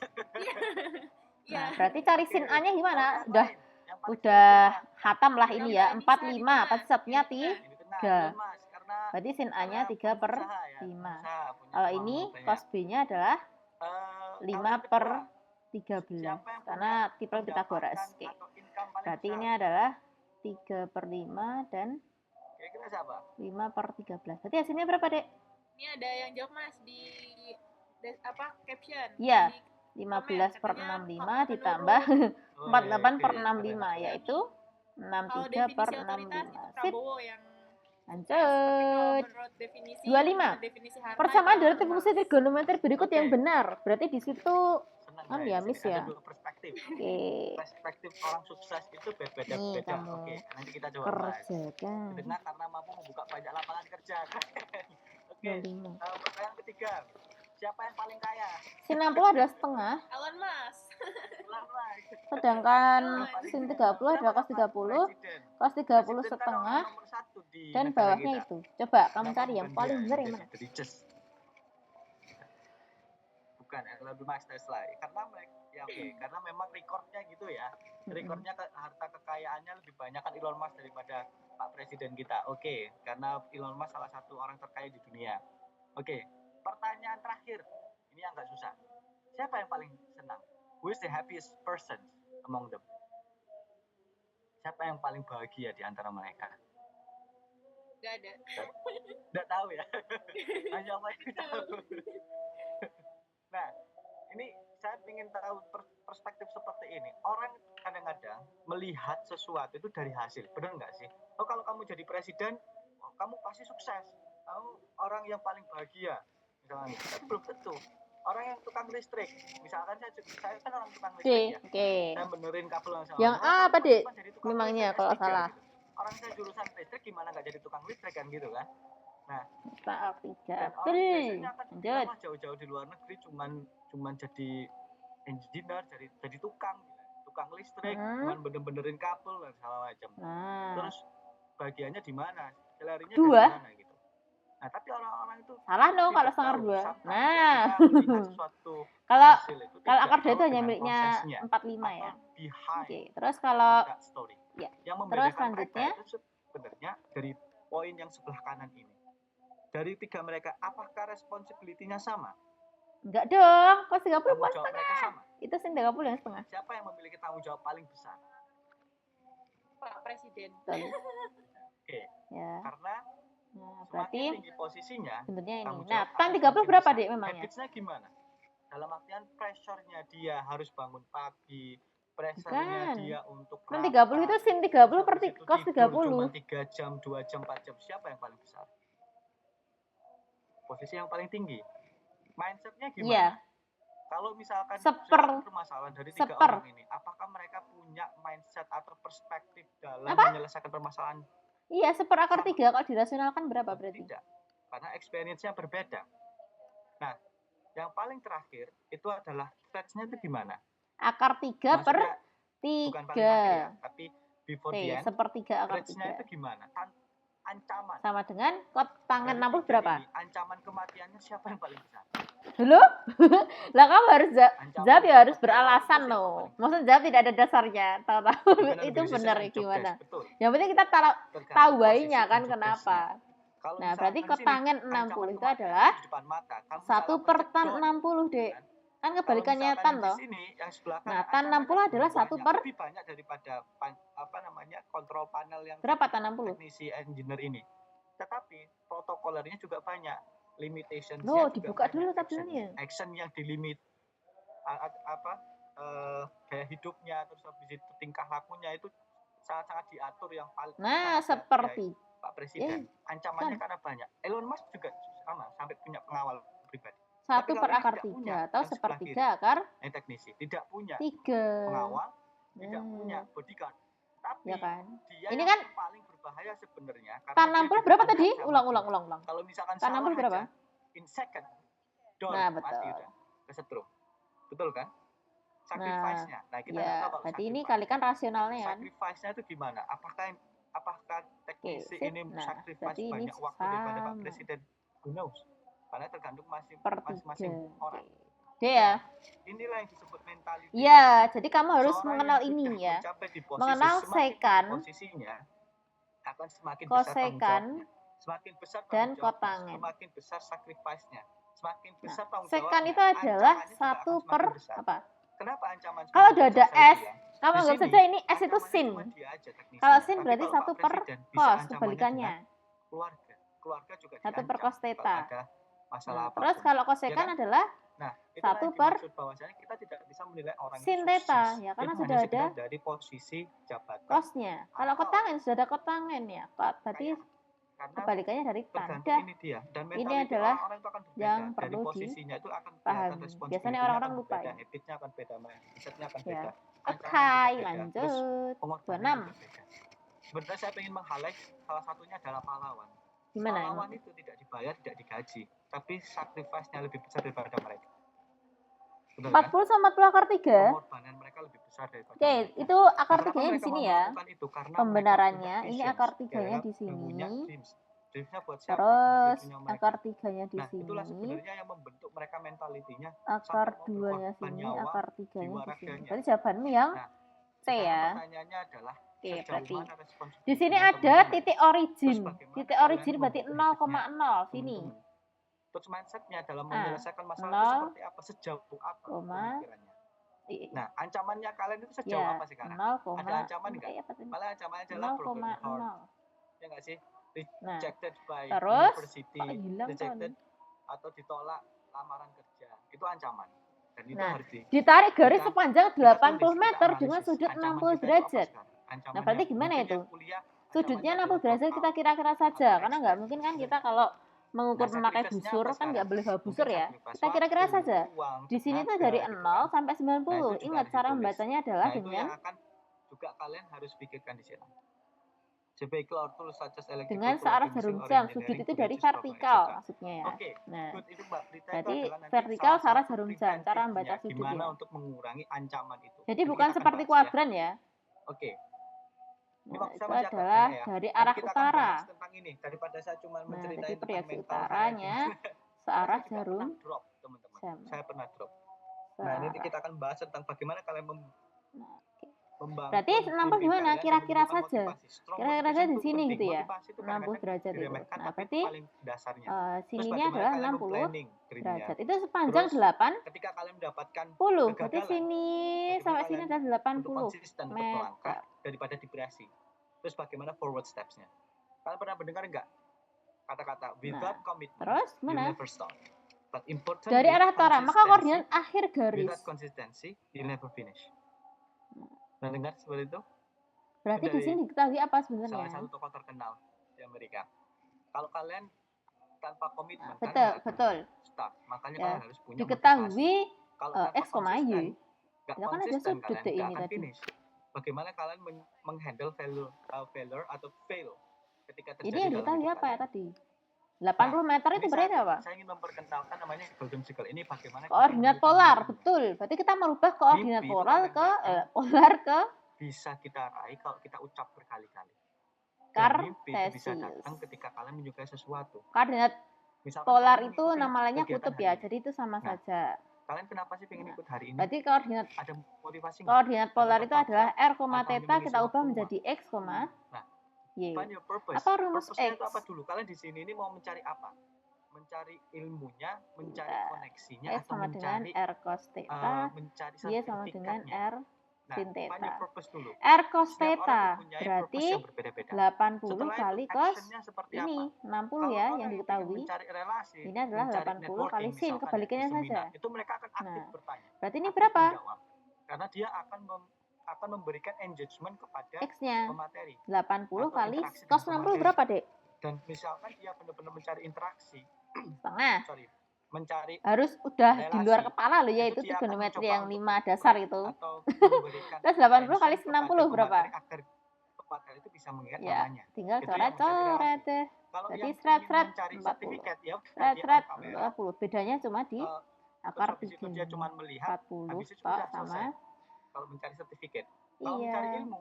Iya. Nah, berarti cari sin Oke. A-nya gimana? Lalu yang Udah lain, yang paling udah sempurna. hatam lah Yang ini ya. paling 4, bisa di 5. tengah. Pasti satunya Yang di tengah. Ini benar, 3. Elon Musk, karena Berarti sin A-nya 3 per pengusaha ya, 5. pengusaha, punya Kalau uang ini banyak. cos B-nya adalah Kalau 5 yang per kedua, 13. siapa yang Karena punya triple Pythagoras. pendapatan Oke. atau income paling Berarti besar? ini adalah 3 per 5 dan Kira-kira siapa? 5 per 13. Berarti hasilnya berapa, Dek? Ini ada yang jawab Mas di caption. Iya. Di 15 per katanya 65 menurut ditambah Oh, 48 per oke. 65 yaitu kalau 63 per definisi otoritas 65. itu Sip. Prabowo yang Lanjut. tapi kalau menurut definisi 25. definisi harta Persamaan itu dari Elon fungsi Musk. trigonometri berikut Oke. yang benar. Berarti di situ Senang kan saya ya, di Miss sini. ya. Ada dua perspektif. Oke. Perspektif orang sukses itu Nih, berbeda-beda. kamu Oke, nanti kita coba bahas. kerjakan. Karena mampu membuka banyak lapangan kerja. Oke, 25. pertanyaan ketiga. Siapa yang paling kaya? Sin 60 adalah setengah. Elon Musk. Elon Musk. Sedangkan Paling sin kaya. 30 adalah cos 30. Presiden. Cos 30 Presiden kan setengah. orang nomor 1 di Dan negara bawahnya kita. itu. Coba kamu Kenapa cari yang bukan paling dia benar yang jadi mana? the richest? Bukan Elon Musk, Tesla. Karena mereka ya oke, karena memang rekornya gitu ya. Rekornya harta kekayaannya lebih banyak kan Elon Musk daripada Pak Presiden kita. Oke, karena Elon Musk salah satu orang terkaya di dunia. Oke, pertanyaan terakhir. Ini agak susah. Siapa yang paling senang? Who is the happiest person among them? Siapa yang paling bahagia di antara mereka? Gak ada. Nggak tahu ya. Hanya Allah yang tahu. Nah, ini saya ingin tahu perspektif seperti ini. Orang kadang-kadang melihat sesuatu itu dari hasil. Benar nggak sih? Oh, kalau kamu jadi presiden, oh, kamu pasti sukses. Kamu orang yang paling bahagia. Misalnya, tapi belum tentu. Orang yang tukang listrik, misalkan saya kan orang tukang listrik ya. Saya benerin kabel yang A apa, Dek? memangnya Memangnya kalau S3, salah. Gitu. Orang saya jurusan listrik gimana nggak jadi tukang listrik kan gitu kan? Nah, Saat 3 dan orang biasanya akan bilang jauh-jauh di luar negeri cuman jadi engineer, jadi tukang listrik, cuman benerin kabel dan segala macam. Terus bagiannya di mana? Selerinya dari mana gitu. Nah, tapi orang-orang itu salah dong kalau setengah 2. Nah, kalau akar 2 itu hanya miliknya 45 ya. Oke, terus kalau ya, terus selanjutnya sebenarnya dari poin yang sebelah kanan ini. Dari tiga mereka, apakah responsibility-nya sama? Enggak dong, kok 30 tanggung jawab mereka sama? Itu sin 30 yang setengah. Siapa yang memiliki tanggung jawab paling besar? Pak Presiden. Oke. Ya. Karena berarti tinggi posisinya, bentuknya ini. Nah, tan 30 berapa, Dek, memangnya? Habitsnya gimana? Dalam artian pressure-nya dia harus bangun pagi, pressure-nya dia untuk kan 30 itu sin 30 per cos 30. Cuma 3 jam, 2 jam, 4 jam. Siapa yang paling besar? Posisi yang paling tinggi. Mindset-nya gimana? Iya. Kalau misalkan permasalahan dari 3 orang ini, apakah mereka punya mindset atau perspektif dalam menyelesaikan permasalahan? Iya, seper akar 3 kalau dirasionalkan berapa berarti? Tidak, karena experience-nya berbeda. Nah, yang paling terakhir itu adalah stretch-nya itu gimana? Akar 3 per 3. Bukan paling akhir ya, tapi before the end, sepertiga akar 3. Stretch-nya itu gimana? Ancaman. Sama dengan kot tangan 60 berapa? Ancaman kematiannya siapa yang paling besar? Dulu? Lah kamu harus jawab ya harus beralasan loh. Maksudnya jawab tidak ada dasarnya. Tahu-tahu itu benar gimana? Yang penting kita tahu why-nya kan kenapa. Nah, berarti kot tangan 60 itu adalah 1 per tan 60, Dek. Kan kebalikannya tan loh. Nah, tan 60 adalah 1 per lebih banyak daripada kontrol panel yang berapa tan 60? Teknisi engineer ini. Tetapi protokolernya juga banyak. Limitation dibuka dulu tabelnya. Action yang dilimit gaya hidupnya, terus habis itu tingkah lakunya itu sangat-sangat diatur yang paling. Nah, seperti Pak Presiden. Ancamannya karena banyak. Elon Musk juga sama, sampai punya pengawal pribadi. 1 per akar 3 atau sepertiga akar teknisi. Tidak punya 3 pengawal, tidak punya bodyguard. Tapi ya kan? Dia ini yang kan paling berbahaya sebenarnya. Tan 60 berapa tadi? Ulang. Kalau misalkan tan 60 berapa? In second. Nah, betul. Mati udah. Kesetrum. Betul kan? Sacrifice-nya. Nah, kita ya, tahu berarti ini kalikan rasionalnya kan? Sacrifice-nya itu gimana? Apakah teknisi ini sacrifice banyak waktu daripada Pak Presiden? Who knows? Karena tergantung per masing-masing 3. orang. D ya. Inilah yang disebut mentality. Iya, jadi kamu harus Seorang mengenal yang ini sudah ya. mencapai di posisi, Mengenal semakin tinggi sekan, posisinya akan semakin besar tanggung kosekan, jawabnya. Semakin besar dan tanggung jawabnya, kotangen. semakin besar sacrifice-nya. Semakin besar Nah, tanggung sekan jawabnya, itu adalah ancamannya juga 1 akan per semakin besar. apa? Kenapa ancaman Kalau semakin udah ada besar? Saya S, bilang, kamu di anggap sini saja ini S itu ancamannya sin. cuma dia aja teknisinya. Kalau sin Tapi berarti kalau 1 Pak per Presiden bisa cos, ancamannya kebalikannya. dengan keluarga. Keluarga juga 1 per diancam cos kalau theta. ada masalah Nah, apapun. terus kalau Ya kosekan kan? adalah Nah, itulah 1 yang per dimaksud bahwasanya kita tidak bisa menilai orang itu sin sukses. theta, ya karena Itu sudah hanya ada sekedar dari posisi jabatan. cosnya. Kalau Atau kotangen sudah ada kotangen ya, berarti kayak karena kebalikannya dari tan. tergantung Dah, ini dia. Dan ini mentality adalah orang-orang itu akan berbeda. yang Dari perlu posisinya itu akan kelihatan dipahami. responsibility-nya Biasanya orang-orang akan lupa berbeda, ya. habit-nya akan beda, mindset-nya akan Ya. beda, Oke, ancamannya juga beda, terus lanjut. pengorbanannya 26. juga beda. Sebenarnya saya ingin meng-highlight salah satunya adalah pahlawan. Gimana Pahlawan emang? itu tidak dibayar, tidak digaji, tapi sacrifice-nya lebih besar daripada mereka. Benar kan? 40 sama 40 akar 3. Pengorbanan mereka lebih besar daripada Oke, mereka. itu akar Nah, kenapa 3-nya di mereka sini mau ya. melakukan itu? Karena Pembenarannya, mereka punya ini visions. akar Ya, 3-nya mereka di sini. punya dreams. Dreams-nya buat siapa? Terus Dreams-nya mereka. akar 3-nya di Nah, itulah sini. sebenarnya yang membentuk mereka mentalitinya Akar sampai mau 2-nya berkorban sini, nyawa, akar 3-nya jiwa di sini. raganya. Berarti jawabanmu yang Nah, C sekarang ya. pertanyaannya adalah Oke, sejauh berarti mana responsibility di sini ada teman-teman? titik Terus origin. bagaimana Titik kalian origin berarti membentuk habitnya 0,0 sini. teman-teman? Terus mindset-nya dalam Ah, menyelesaikan masalah 0, itu seperti apa? Sejauh apa koma, pemikirannya? Nah, ancamannya kalian itu sejauh ya, apa sekarang? 0, Ada ancaman nggak? apa tadi? Malah ancamannya adalah broken heart. 0,0. Ya nggak sih? Nah, Rejected by terus university, kok hilang rejected kan? atau ditolak lamaran kerja. Itu ancaman. Dan itu Nah, harus ditarik garis kita- sepanjang kita 80 tulis, meter kita dengan analisis. sudut Ancaman 60 kita itu apa derajat. sekarang? Nah, Ancamannya berarti gimana mungkin itu? yang kuliah, Sudutnya ancamannya 60 adalah derajat drop kita out kira-kira saja, atau karena nggak expense. mungkin kan Bener kita nggak? kalau mengukur Nah, memakai sacrifice-nya busur apa kan nggak sekarang? boleh bawa busur Mungkin ya. sacrifice Kita kira-kira waktu, saja. uang, Di sini tuh tenaga, dari gitu 0 kan. sampai 90. Nah, itu juga Ingat harus cara ditulis. membacanya adalah Nah, itu dengan yang akan juga kalian harus pikirkan di sini. The vehicle tools such as electrical dengan tool, searah chemistry, jarum or jam. Sudut engineering itu to dari reduce problem, vertikal etc. maksudnya ya. Oke, Nah, good. Itu Mbak Prita itu berarti adalah nanti vertikal salah searah satu jarum jam, cara membaca preventifnya sudut gimana ya. untuk mengurangi ancaman itu. Jadi Nanti bukan kita akan seperti bahas ya. kuadran ya. Oke. Ini Nah, waktu itu saya masih agak adalah banyak ya. dari Nanti arah kita akan utara. bahas tentang ini daripada saya cuma Nah, menceritain jadi tentang proyeksi mental saya. utaranya searah Saya juga pernah jarum drop, teman-teman. jam. Saya pernah drop. Nah, nanti Searah. kita akan bahas tentang bagaimana kalian Nah, oke. membangun Berarti 60 mimpi gimana? kalian dan Kira-kira menunjukkan saja. motivasi. Strong Kira-kira motivation saja di itu sini penting. gitu ya. Motivasi itu 60 kadang-kadang derajat itu. diremehkan, Nah, tapi berarti itu paling dasarnya. Terus sininya bagaimana adalah kalian 60 memplanning dream-nya. derajat. Itu sepanjang Terus 80. ketika kalian mendapatkan Berarti kegagalan, sini bagaimana sampai sini kalian adalah untuk 80 konsisten, untuk melangkah meter. daripada depresi. Terus bagaimana forward steps-nya. Kalian pernah mendengar enggak kata-kata without commitment Terus you mana? never start. But importantly, Dari arah utara, maka koordinat akhir garis. without consistency you never finish. Pernah dengar seperti itu? Berarti Dari di sini diketahui apa Salah sebenarnya? satu tokoh terkenal di Amerika. Kalau kalian tanpa komitmen, Betul, kalian nggak akan betul. start. Makanya Ya, kalian harus punya motivasi. Diketahui Kalau X, tanpa Y. konsisten, nggak Ya kan ada konsisten sudut kalian deh nggak ini akan tadi. finish. Bagaimana kalian menghandle failure atau fail ketika terjadi Ini yang dalam diketahui hidup apa ya kalian. tadi? 80 meter itu Ini berarti apa? Saya ingin memperkenalkan namanya golden circle. Ini bagaimana kita Koordinat menemukan polar, mimpinya. betul. Berarti kita merubah koordinat Mimpi itu polar ke kadang-kadang polar ke bisa kita raih kalau kita ucap berkali-kali. Dan mimpi itu bisa kartesius. datang ketika kalian menyukai sesuatu. Koordinat Misalkan polar kalian itu mengikuti namanya kegiatan kutub hari ya, ini. jadi itu sama Nah, saja. Kalian kenapa sih pengen ikut hari ini? Berarti koordinat Ada motivasi nggak? koordinat polar itu terpaksa? adalah R, Atau theta menulis kita ubah waktu menjadi X, Nah, Y. find your purpose. Apa rumus Purpose-nya X? itu apa dulu? Kalian di sini ini mau mencari apa? Mencari ilmunya, mencari Nah, koneksinya, X atau sama dengan mencari R cos theta, mencari Y sama dengan sertifikatnya? R Nah, sin find your theta. purpose dulu. R cos Setiap orang theta mempunyai berarti purpose yang berbeda-beda. 80 Setelah kali itu cos actionnya seperti ini apa? 60 Kalau ya orang yang ingin diketahui. mencari relasi, Ini adalah mencari 80 kali networking, sin, misalkan kebalikannya di seminar, saja. itu mereka akan aktif Nah, bertanya. berarti ini Aktif berapa? menjawab. Karena dia akan memberikan engagement kepada X-nya pemateri. 80 Atau kali interaksi cos dengan 60 berapa, Dek? Dan misalkan dia benar-benar mencari interaksi, Setengah. mencari Harus udah di relasi, luar kepala loh ya, itu itu dia akan trigonometri mencoba yang untuk 5 dasar itu. atau memberikan Terus 80 kali attention 60 kepada berapa? pemateri agar pemateri itu bisa mengingat Ya, namanya. tinggal Itu yang mencari coret-coret relasi. deh. Kalau Jadi yang ingin seret-seret mencari 40. sertifikat, ya udah dia Seret-seret on kamera, 40. Bedanya cuma di terus akar habis 3 itu dia ini. cuma melihat, 40 habis itu Pak sudah sama selesai. Kalau mencari sertifikat, kalau mencari ilmu,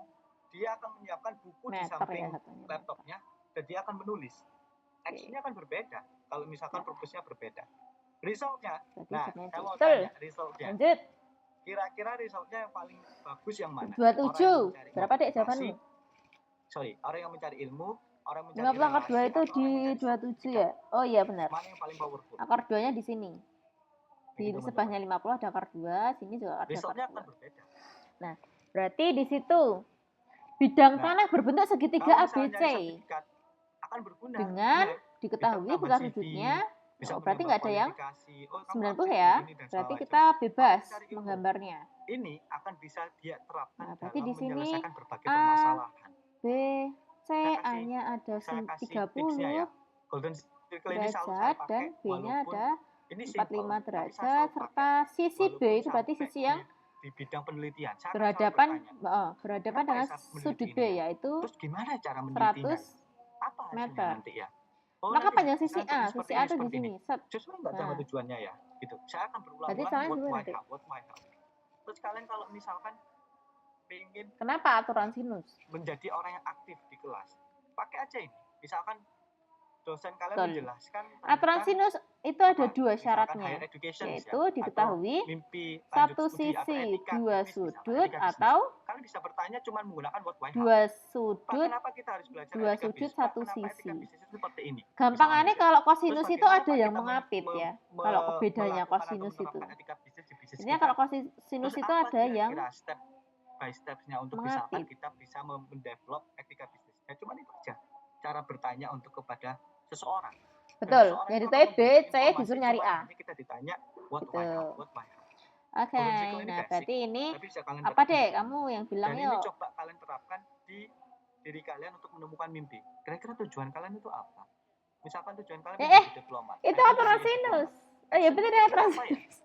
dia akan menyiapkan buku di meter samping ya katanya. laptopnya dan dia akan menulis actionnya akan berbeda. Kalau misalkan purpose-nya berbeda. Resultnya, Berarti nah jawabannya saya C. mau Betul. tanya resultnya. Lanjut. Kira-kira resultnya yang paling bagus yang mana? 27. Berapa dek jawabanmu? Orang yang mencari ilmu, orang yang 50 mencari akar 2 itu atau di orang yang mencari 27 sertifikat? ya? Oh iya benar. Mana yang paling powerful? Akar 2-nya di sini. Di Ini, teman-teman. sebelahnya 50 ada akar 2, sini juga ada akar Resultnya 2. akan berbeda. Nah, berarti di situ bidang Nah, tanah berbentuk segitiga Kalau misalnya ABC nyari sertifikat akan berguna. dengan Benar. diketahui Kita tambah buka CV, sudutnya. bisa Oh, berarti menambah nggak ada yang kualifikasi. Oh, kamu 90 aktif ya. ini dan segala Berarti macam. kita bebas mencari ilmu. menggambarnya. Ini akan bisa dia terapkan Nah, berarti dalam di sini menyelesaikan berbagai A, permasalahan. B, C, Saya kasih- A-nya ada Saya kasih 30 tipsnya ya. Golden Circle ini selalu saya derajat pakai dan B-nya walaupun ada ini 45 simple, tapi saya derajat selalu serta pakai. sisi B Walaupun itu berarti sampai sisi yang di bidang penelitian. Saya akan berhadapan selalu bertanya, berhadapan kenapa dengan ya saya meneliti sudut ini B ya? yaitu Terus gimana cara menelitinya? 100 Apa hasilnya meter. nanti ya? Oh, Maka nanti panjang saya sisi tulis A, seperti sisi A ini, itu di seperti sini. ini. Set. Sesuai nggak sama Nah. tujuannya ya? Gitu. Saya akan Berarti berulang-ulang caranya what gimana, why Dek? how, what why how. Terus kalian kalau misalkan pengen Kenapa aturan sinus? menjadi orang yang aktif di kelas, pakai aja ini. Misalkan dosen kalian Betul. menjelaskan Aturan tentang sinus itu ada apa? dua Misalkan syaratnya, higher education yaitu ya, diketahui atau mimpi lanjut satu studi, atau sisi etika dua bisnis, sudut etika bisnis. atau Kalian bisa bertanya cuma menggunakan what why how. dua Pak, sudut. kenapa kita harus belajar dua etika sudut, bisnis? Pak, satu kenapa etika sisi. bisnis itu seperti ini? Gampangannya Misalnya, kalau terus kosinus itu bagaimana ada Pak yang kita mengapit ya. Kalau bedanya melakukan atau kosinus itu. menerapkan etika bisnis di bisnis Intinya kita? kalau kosinus Terus itu apa ada yang kira-kira step by stepsnya untuk misalkan mengapit. kita bisa mendevelop etika bisnis? Ya cuma itu aja cara bertanya untuk kepada seseorang. Betul. Seseorang Yang itu ditanya akan B, memberikan C informasi, disuruh nyari cuma A. hanya kita ditanya what why how, Betul. what why how. Oke, Golden Circle ini nah basic, berarti ini tapi bisa kalian apa terapkan deh? di sini. Kamu yang bilang Dan ini yuk. coba kalian terapkan di diri kalian untuk menemukan mimpi. Kira-kira tujuan kalian itu apa? Misalkan tujuan kalian menjadi diplomat. Itu Kalian aturan menjadi sinus. diplomat. Oh iya betul ya aturan Apa ya? sinus.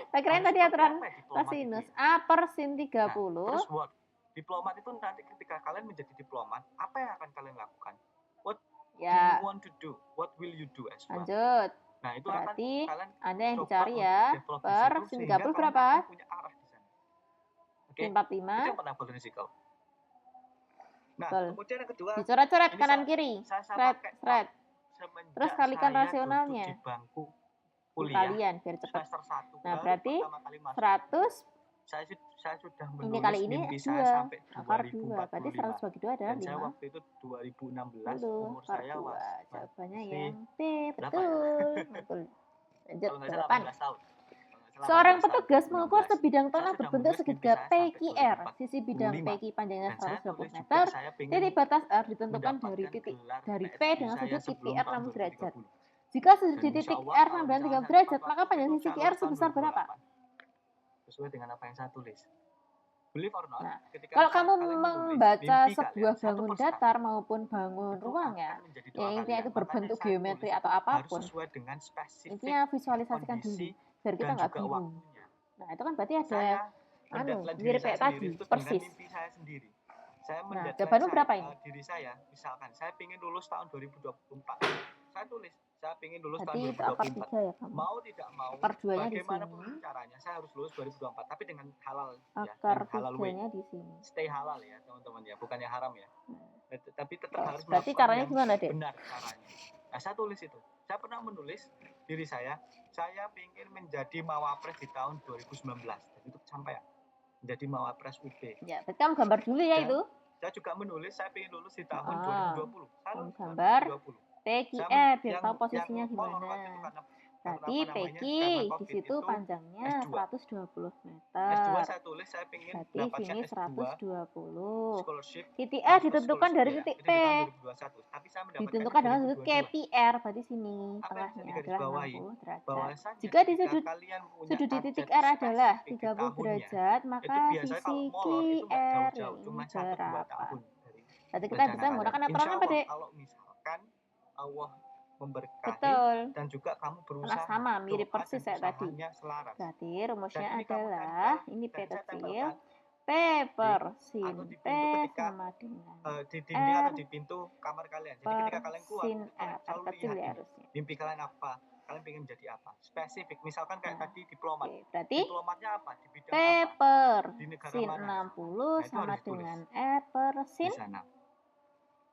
Saya kirain Harus tadi seperti aturan apa ya diplomat sinus. itu ya? A per sin Nah, 30. terus what? Diplomat itu nanti ketika kalian menjadi diplomat, apa yang akan kalian lakukan? What do you Ya, want to do? What will you do as well? lanjut. Nah, itu Berarti akan kalian Anda yang coba dicari untuk ya. develop di Per situ sin sehingga 30 kalian berapa? akan punya arah di sana. Oke? Sin Itu 45. yang pernah Golden Circle. Nah, Betul. kemudian yang kedua, Dicoret-coret ini kanan kiri. saya Seret, pakai seret. semenjak Terus kalikan saya rasionalnya. duduk di bangku kuliah Kalian biar cepat. semester 1. Nah, baru berarti pertama kali masuk 100 saya sudah ini menulis kali ini mimpi S2. saya sampai Akar 2. Berarti 100 2045. bagi 2 adalah Dan saya 5. waktu itu 2016, Dulu, umur akar saya 2. masih Jawabannya masih yang B. berapa Betul. Betul. Lanjut kalau nggak salah 8. 18 tahun. Seorang 18 tahun, petugas mengukur 19. sebidang Saya tanah sudah berbentuk menulis mimpi segitiga saya sampai PQR. 2045. Sisi bidang PQ panjangnya Dan saya 120 tulis juga meter. saya pengen Titik batas R ditentukan dari mendapatkan titik gelar dari P PhD dengan saya sudut sebelum TPR tahun 60 derajat. 2030. Jika sudut Dan di insya titik Allah R kalau sama dengan 30 misalnya derajat, tepat maka waktu panjang itu sisi saya QR lulus tahun sebesar berapa? 2028. Sesuai dengan apa yang saya tulis. Believe or not, Nah, ketika kalau misalnya kamu kalian menulis membaca mimpi sebuah kalian satu bangun persatu, datar maupun bangun itu ruang ya, akan menjadi doa yang intinya kalian. itu Makanya berbentuk saya geometri tulis atau itu apapun, harus sesuai dengan spesifik intinya visualisasikan dulu, kondisi biar kita dan nggak juga bingung. waktunya. Nah, itu kan berarti ada Saya mendeadline diri mirip saya kayak sendiri tadi, itu dengan persis. mimpi saya sendiri. Saya Nah, mendeadline jawabanmu berapa ini? diri saya, misalkan saya ingin lulus tahun 2024. Saya tulis, saya ingin lulus Berarti tahun itu akar 2024. 3 ya kamu. Mau tidak mau, Akar 2-nya di bagaimanapun sini. caranya, saya harus lulus 2024. Tapi dengan halal ya, Akar dan halal way. 3-nya di sini. Stay halal ya teman-teman ya, bukan yang haram ya. Tapi tetap harus Berarti melakukan caranya yang gimana, Dek? benar caranya. Nah, saya tulis itu. Saya pernah menulis diri saya ingin menjadi mawapres di tahun 2019. Dan itu kesampaian. Menjadi mawapres UB. Ya, berarti kamu gambar dulu ya Dan itu. saya juga menulis saya ingin lulus di tahun 2020. Saya kamu lulus tahun gambar 2020. PQR biar Yang- tahu posisinya yang molor gimana. waktu itu Berarti apa namanya, PQ karena di COVID situ itu panjangnya S2. 120 S2 meter. saya tulis saya ingin Berarti dapatkan sini S2 120. scholarship. Titik A master ditentukan scholarship dari ya, titik itu P. di tahun 2021. Tapi saya mendapatkannya Ditentukan dengan sudut 2022. KPR. Berarti sini Apa yang bisa tengahnya adalah digarisbawahi? 60 derajat. Bahwasanya Jika di ketika sudut kalian punya Sudut di target titik R adalah spesifik di 30 tahunnya, derajat, itu maka biasanya sisi kalau molor itu nggak QR jauh-jauh, ini cuma 1-2 berapa? tahun dari Berarti kita rencana bisa kalian. menggunakan Insya aturan apa, Allah, Dek? kalau misalkan Allah memberkahi Betul. dan juga kamu Karena berusaha, sama, mirip doa persis dan kayak tadi. usahanya selaras. Berarti Dan rumusnya ini kamu adalah, tempel, ini P dan saya kecil, tempelkan P per atau sin di P pintu ketika sama dengan di dinding R atau di pintu kamar kalian. Jadi per ketika kalian keluar, sin itu kalian R. R selalu kecil lihat ya ini. harusnya. Mimpi kalian apa? Kalian pengen jadi apa? Spesifik. Misalkan kayak Nah, tadi diplomat. Oke, berarti Diplomatnya apa? Di bidang P apa? per Di negara sin mana? 60 Nah, itu sama harus ditulis dengan R per di sin sana.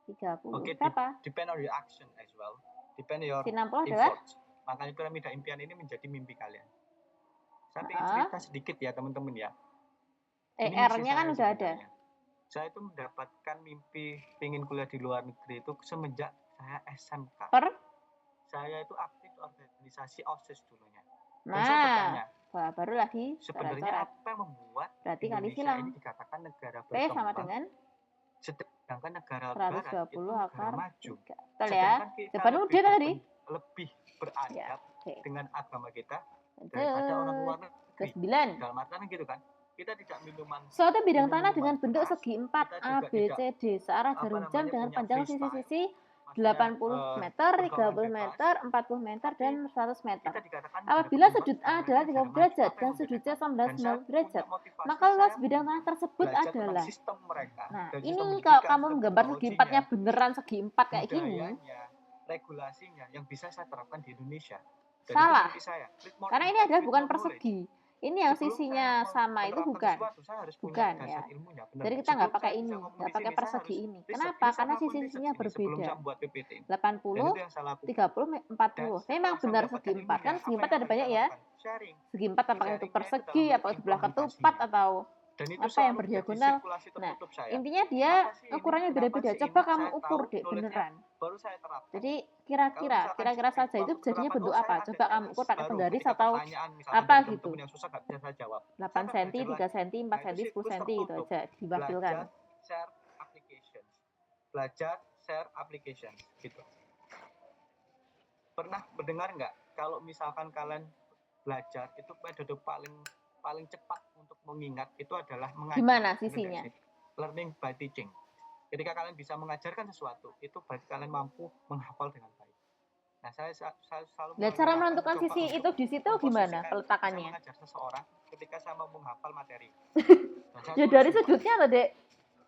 30. Oke, Berapa? depend on your action as well. Depend your Si 60 adalah efforts. Makanya piramida impian ini menjadi mimpi kalian. Saya ingin cerita sedikit ya teman-teman ya. Ini misi R-nya kan saya udah ada. sebenarnya. Saya itu mendapatkan mimpi ingin kuliah di luar negeri itu semenjak saya SMK. Saya itu aktif organisasi OSIS dulunya. Dan saya bertanya, wah, baru lagi sebenarnya apa yang membuat berarti kali Indonesia silang ini dikatakan negara P sama berkembang, dengan sedangkan negara barat 120 itu negara akar maju. 3. Betul ya? Sedangkan kita Jawaban udah tadi. lebih beradab Ya, oke. dengan agama kita daripada orang luar negeri. Ke-9. Dalam artian gitu kan, kita tidak minuman Suatu bidang minum tanah minuman dengan bentuk keras, segi 4 kita A, juga B, C, D searah jarum jam dengan punya panjang freestyle. sisi-sisi Maksudnya, 80 meter, 30 bebas, meter, 40 meter, tapi dan 100 meter. kita dikatakan Apabila negara sudut A berkembang, adalah negara 30 maju. derajat Apa dan yang sudut C membedakan? sama Dan dengan saya 90 derajat, punya motivasi, maka luas saya bidang tanah tersebut belajar tentang adalah. sistem mereka, Nah, dari ini sistem kalau pendidikan, kamu sistem menggambar segi teknologinya, empatnya beneran segi 4 kayak gini, budayanya, regulasinya yang bisa saya terapkan di Indonesia. Dan salah. itu mimpi saya. Karena ini adalah bukan persegi. Ini yang Sebelum sisinya saya sama itu menerapkan bukan. sesuatu, saya harus punya Bukan dasar ya. ilmunya, benar. Jadi kita nggak Sebelum pakai saya ini, bisa ngomong nggak di pakai sini, saya persegi harus ini. riset. Kenapa? Ini saya Karena melakukan sisi-sisinya riset ini sebelum berbeda. saya membuat PPT. Dan 80, itu yang saya lakukan. 30, 40. Dan Memang setelah benar saya segi 4 mendapatkan kan segi 4 ilmunya, apa ada yang banyak saya ya. lakukan? Sharing. Segi 4 apakah itu Sharingnya itu persegi, dalam apakah itu belah ketupat implementasinya. atau Dan itu apa yang selalu menjadi berdiagonal. sirkulasi Nah, tertutup saya. intinya dia Apa sih ini? ukurannya Kenapa beda-beda. sih Coba ini? kamu Saya ukur tahu deh knowledge-nya beneran. baru saya terapkan. Jadi Kalau misalkan kira-kira saja waktu itu jadinya terapan, bentuk saya apa? ada Coba kamu challenge ukur pakai baru penggaris ketika atau pertanyaan misalkan apa dari gitu. teman-teman yang susah nggak bisa saya jawab. 8 Saya akan cm, belajar 3 lagi. cm, 4 Nah, cm, itu 10 siklus cm itu tertutup. aja diwakilkan. Belajar share applications. Belajar share applications gitu. Pernah mendengar nggak kalau misalkan kalian belajar itu metode paling cepat untuk mengingat itu adalah mengajar. Gimana sisinya? Learning by teaching. Ketika kalian bisa mengajarkan sesuatu, itu berarti kalian mampu menghafal dengan baik. Nah, saya selalu Nah, cara menentukan sisi itu di situ gimana peletakannya? Saya mengajar seseorang ketika saya mau menghafal materi. Ya dari sudutnya atau Dek?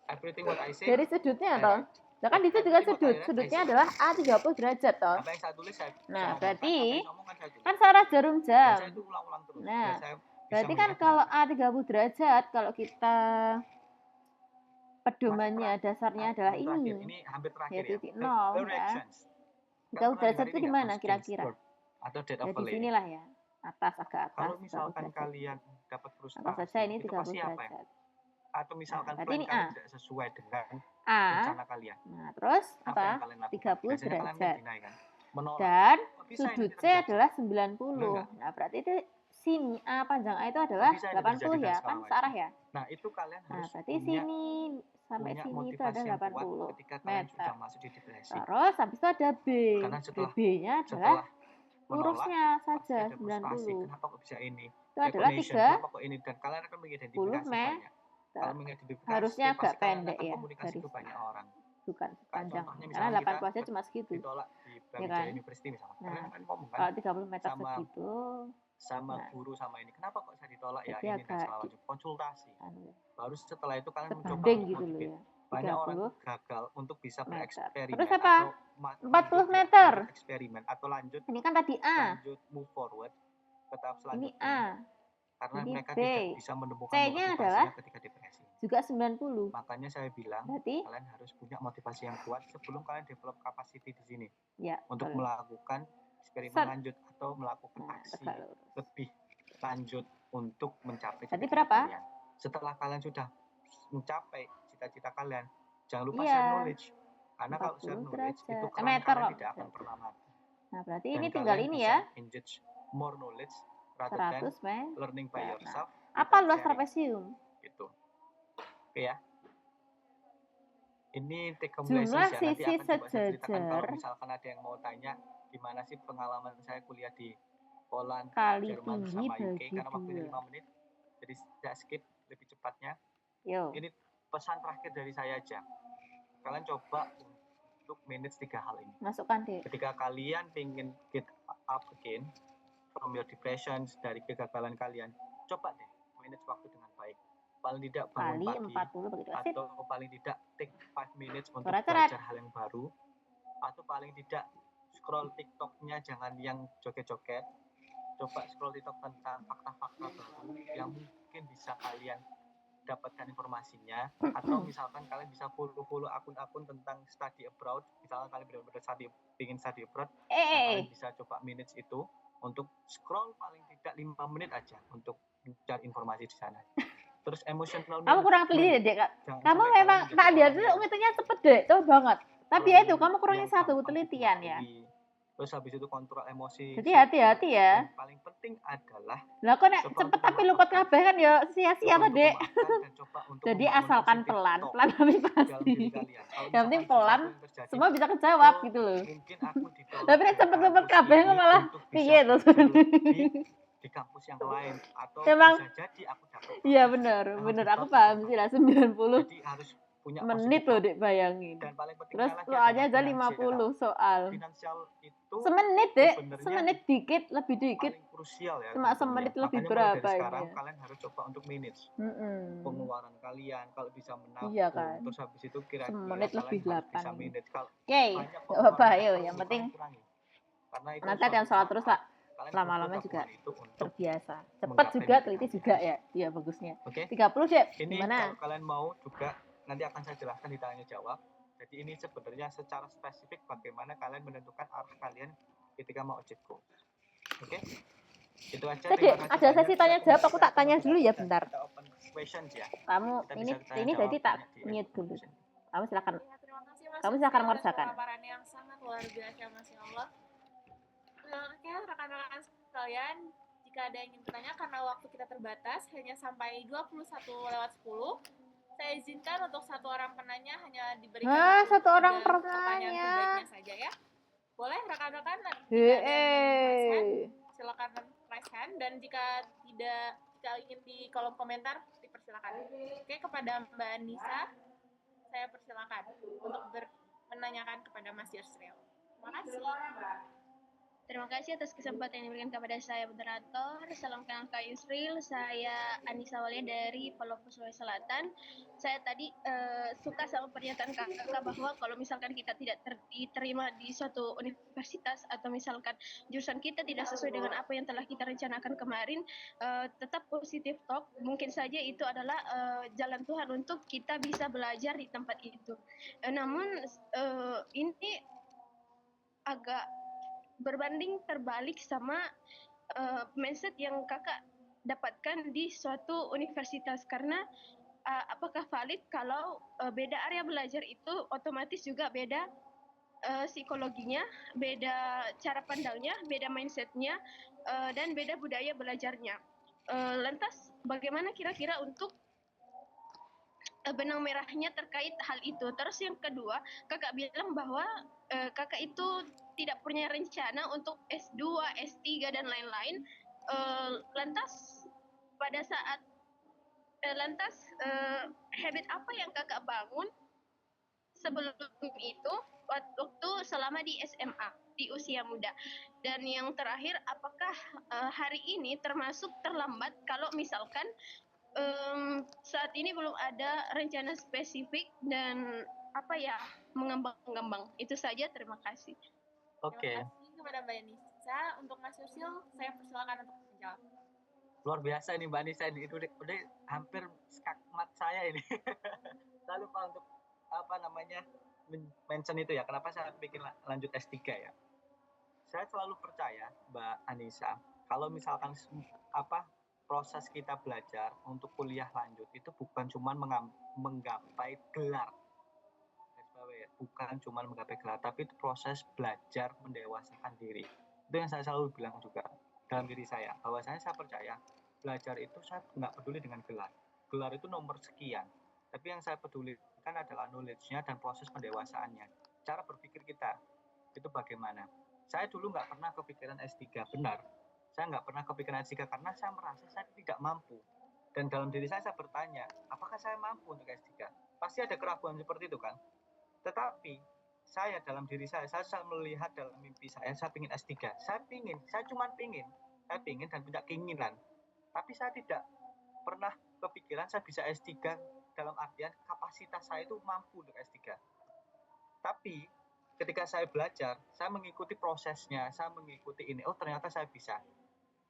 Everything what I say. Dari sudutnya atau? Nah kan itu juga sudutnya adalah A 30 derajat toh. Apa yang saya tulis saya nah berarti kan saya searah jarum jam. itu ulang-ulang terus. Nah berarti kan kalau A 30 derajat kalau kita pedomannya dasarnya adalah ini hampir terakhir yaitu ya. 0 ya. 30 derajat itu di mana kira-kira? Atau dead Ya of di sinilah ya. Atas agak atas. Kalau misalkan kalian dapat frustasi, anggap saja ini 30 derajat. Ya? Atau misalkan nah, plan ini kalian tidak sesuai dengan A. rencana kalian. Nah, terus apa? 30 derajat. Dan sudut C adalah 90. Nah, berarti itu sini A panjang A itu adalah 80 ya, kan searah ya. Nah, itu kalian harus berarti sini sampai sini itu ada 80 meter. Terus habis itu ada B. B-nya adalah lurusnya saja 90. Kenapa kok bisa ini? Itu adalah 3 kok ini dan kalian akan mengidentifikasi banyak. Kalau mengidentifikasi harusnya agak pendek ya dari banyak orang. Bukan panjang. Karena 80 aja cuma segitu. Ditolak di ya kan? University misalnya. Nah, kan ngomong kan kalau 30 meter segitu sama guru sama ini. Kenapa kok saya ditolak ya ini dan salah konsultasi. Baru setelah itu kalian mencoba gitu loh ya. Banyak orang gagal untuk bisa bereksperimen. Terus apa? 40 meter. Eksperimen atau lanjut. Ini kan tadi A. Lanjut move forward ke tahap selanjutnya. Ini A. Karena ini mereka B. Tidak bisa menemukan C-nya adalah ketika depresi. Juga 90. Makanya saya bilang berarti kalian harus punya motivasi yang kuat sebelum kalian develop capacity di sini. Ya, untuk betul. Melakukan eksperimen lanjut atau melakukan aksi lebih lanjut untuk mencapai cita-cita berapa? Kalian. Setelah kalian sudah mencapai cita-cita kalian, jangan lupa share knowledge. Karena kalau share knowledge itu kalian tidak akan pernah mati. Nah, berarti ini tinggal ini ya. Engage more knowledge 100 men. Learning by yourself. Apa luas trapesium? Gitu. Oke ya. Ini take home jumlah lessons ya. Sisi sejajar. Kalau misalkan ada yang mau tanya gimana sih pengalaman saya kuliah di Poland, kali Jerman tinggi sama UK bagi karena waktunya 5 menit. Jadi saya skip lebih cepatnya. Yo. Ini pesan terakhir dari saya aja. Kalian coba untuk manage 3 hal ini. Masukkan deh. Ketika kalian pengen get up again from your depression dari kegagalan kalian, coba deh manage waktu dengan baik. Paling tidak bangun pagi atau paling tidak take 5 minutes untuk belajar hal yang baru, atau paling tidak scroll TikTok-nya jangan yang joget-joget. Coba scroll TikTok tentang fakta-fakta baru yang mungkin bisa kalian dapatkan informasinya, atau misalkan kalian bisa follow akun-akun tentang study abroad, misalkan kalian benar-benar ingin study abroad, kalian bisa coba minutes itu untuk scroll paling tidak 5 menit aja untuk mencari informasi di sana. Terus emotional Kamu kurang teliti deh, Kak. Kamu memang Kak dia tuh ngitungnya cepet deh, tuh banget. Tapi ya itu kamu kurangnya satu telitian ya. Terus habis itu kontrol emosi. Jadi hati-hati ya. Dan paling penting adalah lah kok nek cepet tapi lupa kabeh kan ya sia-sia tuh, Dek. Jadi asalkan pelan tapi pasti. Yang penting pelan semua bisa kejawab gitu loh. Mungkin aku tapi nek cepet-cepet kabeh malah piye tuh. Di kampus yang lain atau emang, bisa jadi aku dapat. Iya benar aku paham sih lah 90. Jadi harus punya menit loh, Dek, bayangin. Dan paling penting terus soalnya aja 50 soal. Finansial itu semenit, Dek. Semenit dikit, lebih dikit. Paling krusial ya. Cuma semenit lebih berapa ini? Sekarang kalian harus coba untuk manage pengeluaran kalian, kalau bisa menabung. Iya kan. Terus habis itu kira-kira semenit lebih 8. Bisa manage kalau. Oke, enggak apa-apa ayo, yang penting nanti yang sholat terus lah. Lama-lama juga terbiasa. Cepat juga, teliti juga ya. Iya bagusnya. Oke. 30, Dek. Ini gimana? kalau kalian mau juga nanti akan saya jelaskan di tanya jawab. Jadi ini sebenarnya secara spesifik bagaimana kalian menentukan arah kalian ketika mau achieve goals. Oke? Itu aja. Jadi ada sesi tanya jawab, aku tak tanya dulu ya bentar. Open questions ya. Kamu ini jadi tak mute dulu. Kamu silakan. Kamu silakan mengerjakan. Paparan yang sangat luar biasa, Masya Allah. Oke, rekan-rekan sekalian, jika ada yang ingin bertanya karena waktu kita terbatas hanya sampai 21:10, saya izinkan untuk satu orang penanya hanya diberikan satu orang pertanyaan terbaiknya saja ya. Boleh rekan-rekan silakan raise hand, dan jika ingin di kolom komentar dipersilakan. Oke, kepada Mbak Anissa saya persilakan untuk menanyakan kepada Mas Yusril. Terima kasih. Terima kasih atas kesempatan yang diberikan kepada saya, moderator. Salam kenal Kak Yusril, saya Anissa Walia dari Palopo, Sulawesi Selatan. Saya tadi suka sama pernyataan kakak bahwa kalau misalkan kita tidak diterima di suatu universitas atau misalkan jurusan kita tidak sesuai dengan apa yang telah kita rencanakan kemarin, tetap positive talk. Mungkin saja itu adalah jalan Tuhan untuk kita bisa belajar di tempat itu. Namun ini agak berbanding terbalik sama mindset yang kakak dapatkan di suatu universitas, karena apakah valid kalau beda area belajar itu otomatis juga beda psikologinya, beda cara pandangnya, beda mindsetnya, dan beda budaya belajarnya. Lantas bagaimana kira-kira untuk benang merahnya terkait hal itu? Terus yang kedua, kakak bilang bahwa kakak itu tidak punya rencana untuk S2, S3 dan lain-lain. Lantas pada saat habit apa yang kakak bangun sebelum itu waktu selama di SMA di usia muda? Dan yang terakhir, apakah hari ini termasuk terlambat kalau misalkan saat ini belum ada rencana spesifik dan mengembang-ngembang? Itu saja, terima kasih. Oke. Terima kasih kepada Mbak Anissa. Untuk Mas Yusil, saya persilakan untuk menjawab. Luar biasa ini Mbak Anissa, ini udah hampir skakmat saya ini. Lalu Pak untuk mention itu ya, kenapa saya bikin lanjut S3 ya? Saya selalu percaya Mbak Anissa, kalau misalkan proses kita belajar untuk kuliah lanjut itu bukan cuma menggapai gelar. Bukan cuma menggapai gelar, tapi itu proses belajar mendewasakan diri. Itu yang saya selalu bilang juga dalam diri saya, bahwasanya saya percaya belajar itu saya nggak peduli dengan gelar. Gelar itu nomor sekian, tapi yang saya pedulikan adalah knowledge-nya dan proses pendewasaannya. Cara berpikir kita itu bagaimana. Saya dulu nggak pernah kepikiran S3, benar. Saya nggak pernah kepikiran S3 karena saya merasa saya tidak mampu. Dan dalam diri saya bertanya, apakah saya mampu untuk S3? Pasti ada keraguan seperti itu kan. Tetapi saya dalam diri saya melihat dalam mimpi saya pingin S3. Saya cuma pingin dan punya keinginan. Tapi saya tidak pernah kepikiran saya bisa S3 dalam artian kapasitas saya itu mampu untuk S3. Tapi ketika saya belajar, saya mengikuti prosesnya, saya mengikuti ini, ternyata saya bisa.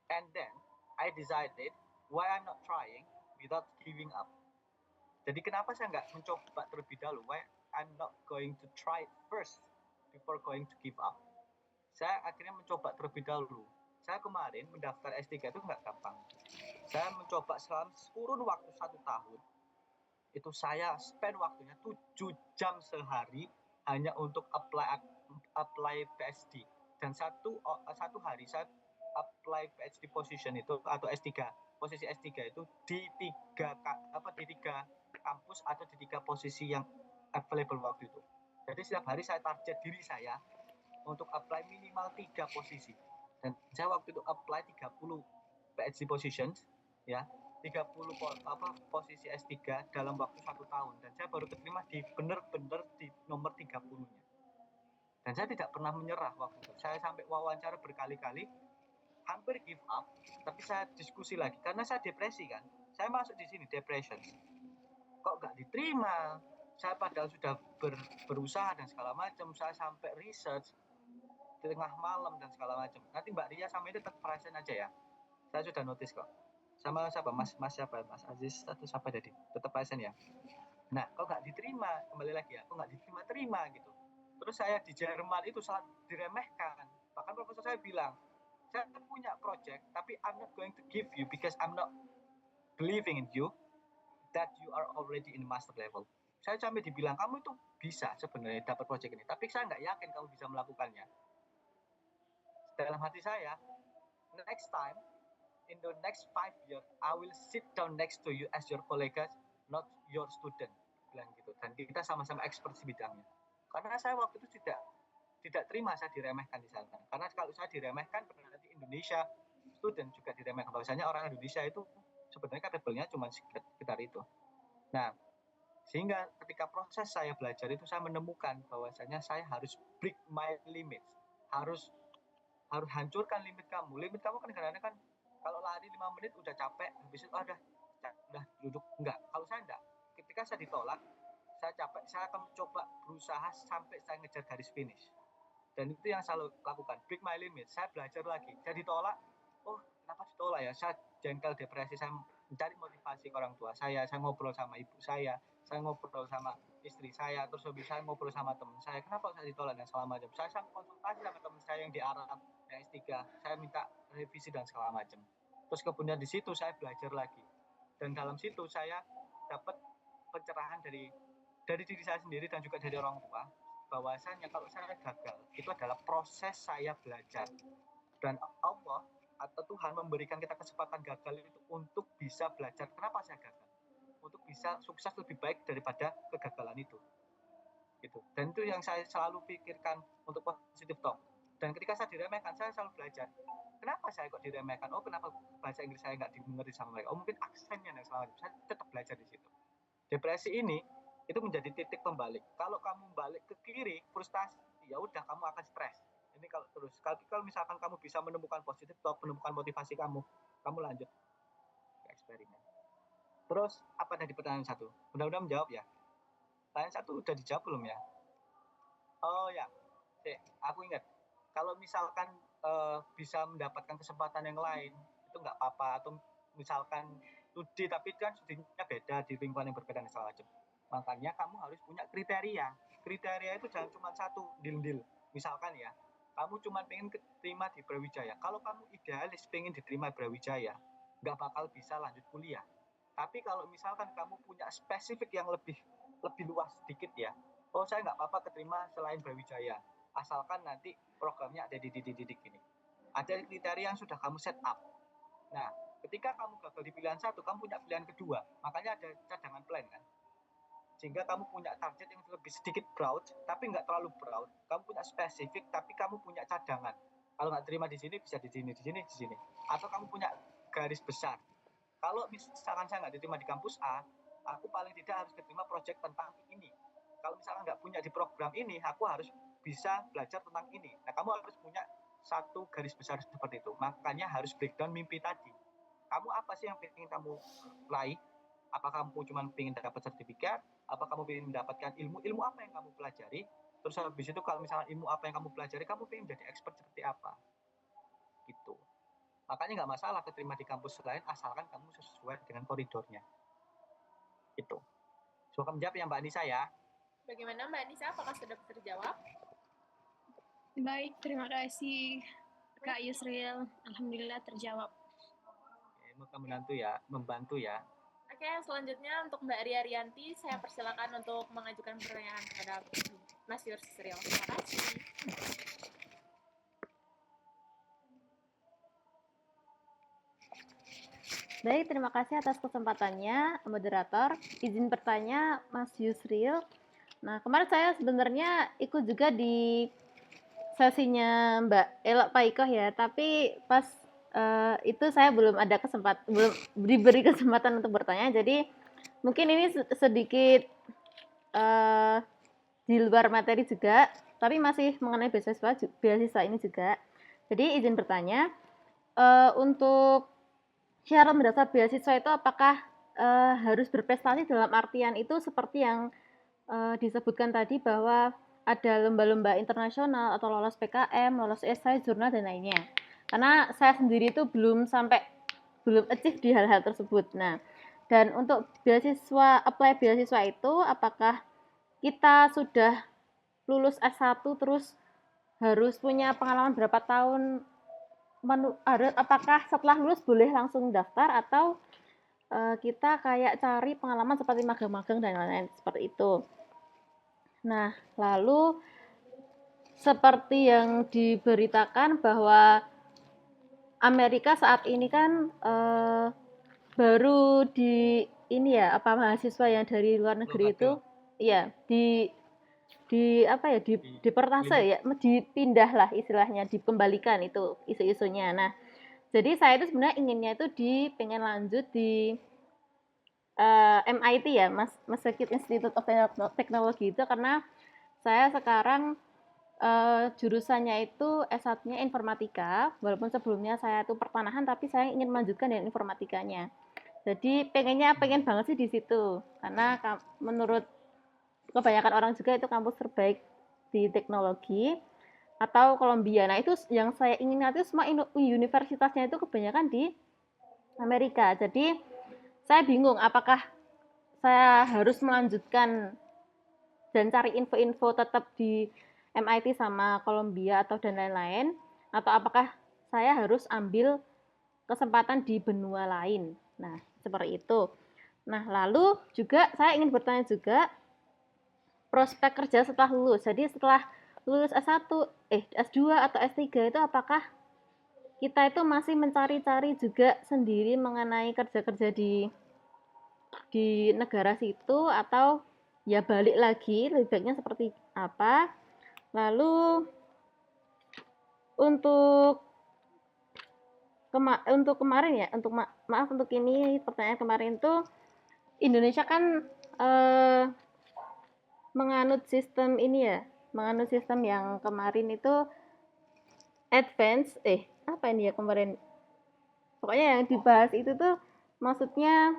And then I decided why I'm not trying without giving up. Jadi kenapa saya nggak mencoba terlebih dahulu? Why I'm not going to try it first before going to give up? Saya akhirnya mencoba terlebih dahulu. Saya kemarin mendaftar S3 itu nggak gampang. Saya mencoba selama kurun waktu 1 tahun. Itu saya spend waktunya 7 jam sehari hanya untuk apply PhD. Dan satu hari saya apply PhD position itu atau S3, posisi S3 itu di tiga kampus atau di 3 posisi yang available waktu itu. Jadi setiap hari saya target diri saya untuk apply minimal 3 posisi. Dan saya waktu itu apply 30 PhD positions, ya, 30 posisi S3 dalam waktu 1 tahun. Dan saya baru keterima di benar-benar di nomor 30-nya. Dan saya tidak pernah menyerah waktu itu. Saya sampai wawancara berkali-kali, hampir give up, tapi saya diskusi lagi karena saya depresi kan. Saya masuk di sini depression. Kok nggak diterima? Saya padahal sudah berusaha dan segala macam. Saya sampai research tengah malam dan segala macam. Nanti Mbak Ria sama itu tetap present aja ya. Saya sudah notice kok. Sama siapa? Mas siapa? Mas Aziz atau siapa jadi? Tetap present ya. Nah, kok nggak diterima? Kembali lagi ya, kok nggak diterima gitu. Terus saya di Jerman itu sangat diremehkan. Bahkan profesor saya bilang, saya punya project, tapi I'm not going to give you because I'm not believing in you that you are already in master level. Saya sampai dibilang, kamu itu bisa sebenarnya dapat project ini, tapi saya nggak yakin kamu bisa melakukannya. Dalam hati saya, next time, in the next 5 years, I will sit down next to you as your colleagues, not your student. Bilang gitu. Dan kita sama-sama expert di bidangnya. Karena saya waktu itu tidak terima saya diremehkan di sana. Karena kalau saya diremehkan, berarti Indonesia student juga diremehkan. Bahwasanya orang Indonesia itu sebenarnya capable-nya cuma sekitar itu. Nah, sehingga ketika proses saya belajar itu saya menemukan bahwasanya saya harus break my limits. Harus hancurkan limit kamu. Limit kamu kan kadang-kadang kan kalau lari 5 menit udah capek, habis itu udah duduk. Enggak, kalau saya enggak. Ketika saya ditolak, saya capek, saya akan coba berusaha sampai saya ngejar garis finish. Dan itu yang saya lakukan, break my limit. Saya belajar lagi. Saya ditolak, oh kenapa ditolak ya? Saya jengkel, depresi, saya mencari motivasi ke orang tua saya ngobrol sama ibu saya ngobrol sama istri saya, terus habis saya ngobrol sama teman saya, kenapa saya ditolak dan segala macam. Saya konsultasi sama teman saya yang di Arab, yang S3, saya minta revisi dan segala macam. Terus kemudian di situ saya belajar lagi. Dan dalam situ saya dapat pencerahan dari diri saya sendiri dan juga dari orang tua, bahwasanya kalau saya gagal itu adalah proses saya belajar, dan Allah atau Tuhan memberikan kita kesempatan gagal itu untuk bisa belajar kenapa saya gagal, untuk bisa sukses lebih baik daripada kegagalan itu gitu. Dan itu yang saya selalu pikirkan untuk positive talk. Dan ketika saya diremehkan, saya selalu belajar kenapa saya kok diremehkan, oh kenapa bahasa Inggris saya nggak dimengerti sama mereka, oh mungkin aksennya dan segala macam. Saya tetap belajar di situ. Depresi ini itu menjadi titik pembalik. Kalau kamu balik ke kiri, frustasi, ya udah kamu akan stres. Ini kalau terus. Kalau misalkan kamu bisa menemukan positive talk, menemukan motivasi kamu lanjut ke eksperimen. Terus apa tadi pertanyaan satu? Mudah-mudahan menjawab ya. Pertanyaan satu udah dijawab belum ya? Oh ya, aku ingat. Kalau misalkan bisa mendapatkan kesempatan yang lain, itu nggak apa-apa. Atau misalkan studi, tapi kan studinya beda di lingkungan yang berbeda dan segala macam. Makanya kamu harus punya kriteria. Kriteria itu jangan cuma satu, deal. Misalkan ya, kamu cuma pengen diterima di Brawijaya. Kalau kamu idealis pengen diterima di Brawijaya, nggak bakal bisa lanjut kuliah. Tapi kalau misalkan kamu punya spesifik yang lebih luas sedikit ya, oh saya nggak apa-apa keterima selain Brawijaya, asalkan nanti programnya ada di ini. Ada kriteria yang sudah kamu set up. Nah, ketika kamu gagal di pilihan satu, kamu punya pilihan kedua. Makanya ada cadangan plan kan. Sehingga kamu punya target yang lebih sedikit broad, tapi nggak terlalu broad. Kamu punya spesifik, tapi kamu punya cadangan. Kalau nggak terima di sini, bisa di sini. Atau kamu punya garis besar. Kalau misalkan saya nggak diterima di kampus A, aku paling tidak harus diterima proyek tentang ini. Kalau misalkan nggak punya di program ini, aku harus bisa belajar tentang ini. Nah, kamu harus punya satu garis besar seperti itu. Makanya harus breakdown mimpi tadi. Kamu apa sih yang ingin kamu raih? Apakah kamu cuma ingin dapat sertifikat? Apa kamu ingin mendapatkan ilmu apa yang kamu pelajari? Terus habis itu kalau misalnya ilmu apa yang kamu pelajari, kamu ingin jadi expert seperti apa? Gitu. Makanya nggak masalah keterima di kampus lain asalkan kamu sesuai dengan koridornya. Itu. Coba menjawab ya Mbak Anissa ya. Bagaimana Mbak Anissa? Apakah sudah terjawab? Baik, terima kasih Kak Yusril. Alhamdulillah terjawab. Oke, membantu ya. Oke, selanjutnya untuk Mbak Ria Rianti, saya persilakan untuk mengajukan pertanyaan kepada Mas Yusril. Terima kasih. Baik, terima kasih atas kesempatannya, moderator. Izin bertanya, Mas Yusril. Nah, kemarin saya sebenarnya ikut juga di sesinya Mbak Elok Paikoh ya, tapi pas itu saya belum diberi kesempatan untuk bertanya, jadi mungkin ini sedikit di luar materi juga, tapi masih mengenai beasiswa ini juga. Jadi izin bertanya, untuk syarat mendaftar beasiswa itu apakah harus berprestasi dalam artian itu seperti yang disebutkan tadi bahwa ada lomba-lomba internasional atau lolos PKM, lolos esai, jurnal dan lainnya. Karena saya sendiri itu belum achieve di hal-hal tersebut. Nah, dan untuk apply beasiswa itu apakah kita sudah lulus S1 terus harus punya pengalaman berapa tahun, apakah setelah lulus boleh langsung daftar atau kita kayak cari pengalaman seperti magang-magang dan lain-lain seperti itu. Nah, lalu seperti yang diberitakan bahwa Amerika saat ini kan baru mahasiswa yang dari luar negeri itu ya dipertase ya, dipindah lah istilahnya, dikembalikan itu isu-isunya. Nah, jadi saya itu sebenarnya inginnya itu pengen lanjut di MIT ya, Massachusetts Institute of Technology itu, karena saya sekarang jurusannya itu S1-nya informatika, walaupun sebelumnya saya itu pertanahan, tapi saya ingin melanjutkan dengan informatikanya. Jadi pengen banget sih di situ, karena menurut kebanyakan orang juga itu kampus terbaik di teknologi, atau Columbia. Nah, itu yang saya inginkan itu semua universitasnya itu kebanyakan di Amerika. Jadi saya bingung apakah saya harus melanjutkan dan cari info-info tetap di MIT sama Columbia atau dan lain-lain, atau apakah saya harus ambil kesempatan di benua lain. Nah, seperti itu. Nah, lalu juga saya ingin bertanya juga prospek kerja setelah lulus. Jadi setelah lulus S1, S2 atau S3 itu apakah kita itu masih mencari-cari juga sendiri mengenai kerja-kerja di negara situ, atau ya balik lagi, lebih baiknya seperti apa. Lalu untuk kemarin ya, maaf untuk ini pertanyaan kemarin tuh, Indonesia kan menganut sistem yang kemarin itu advance, apa ini ya kemarin, pokoknya yang dibahas itu tuh maksudnya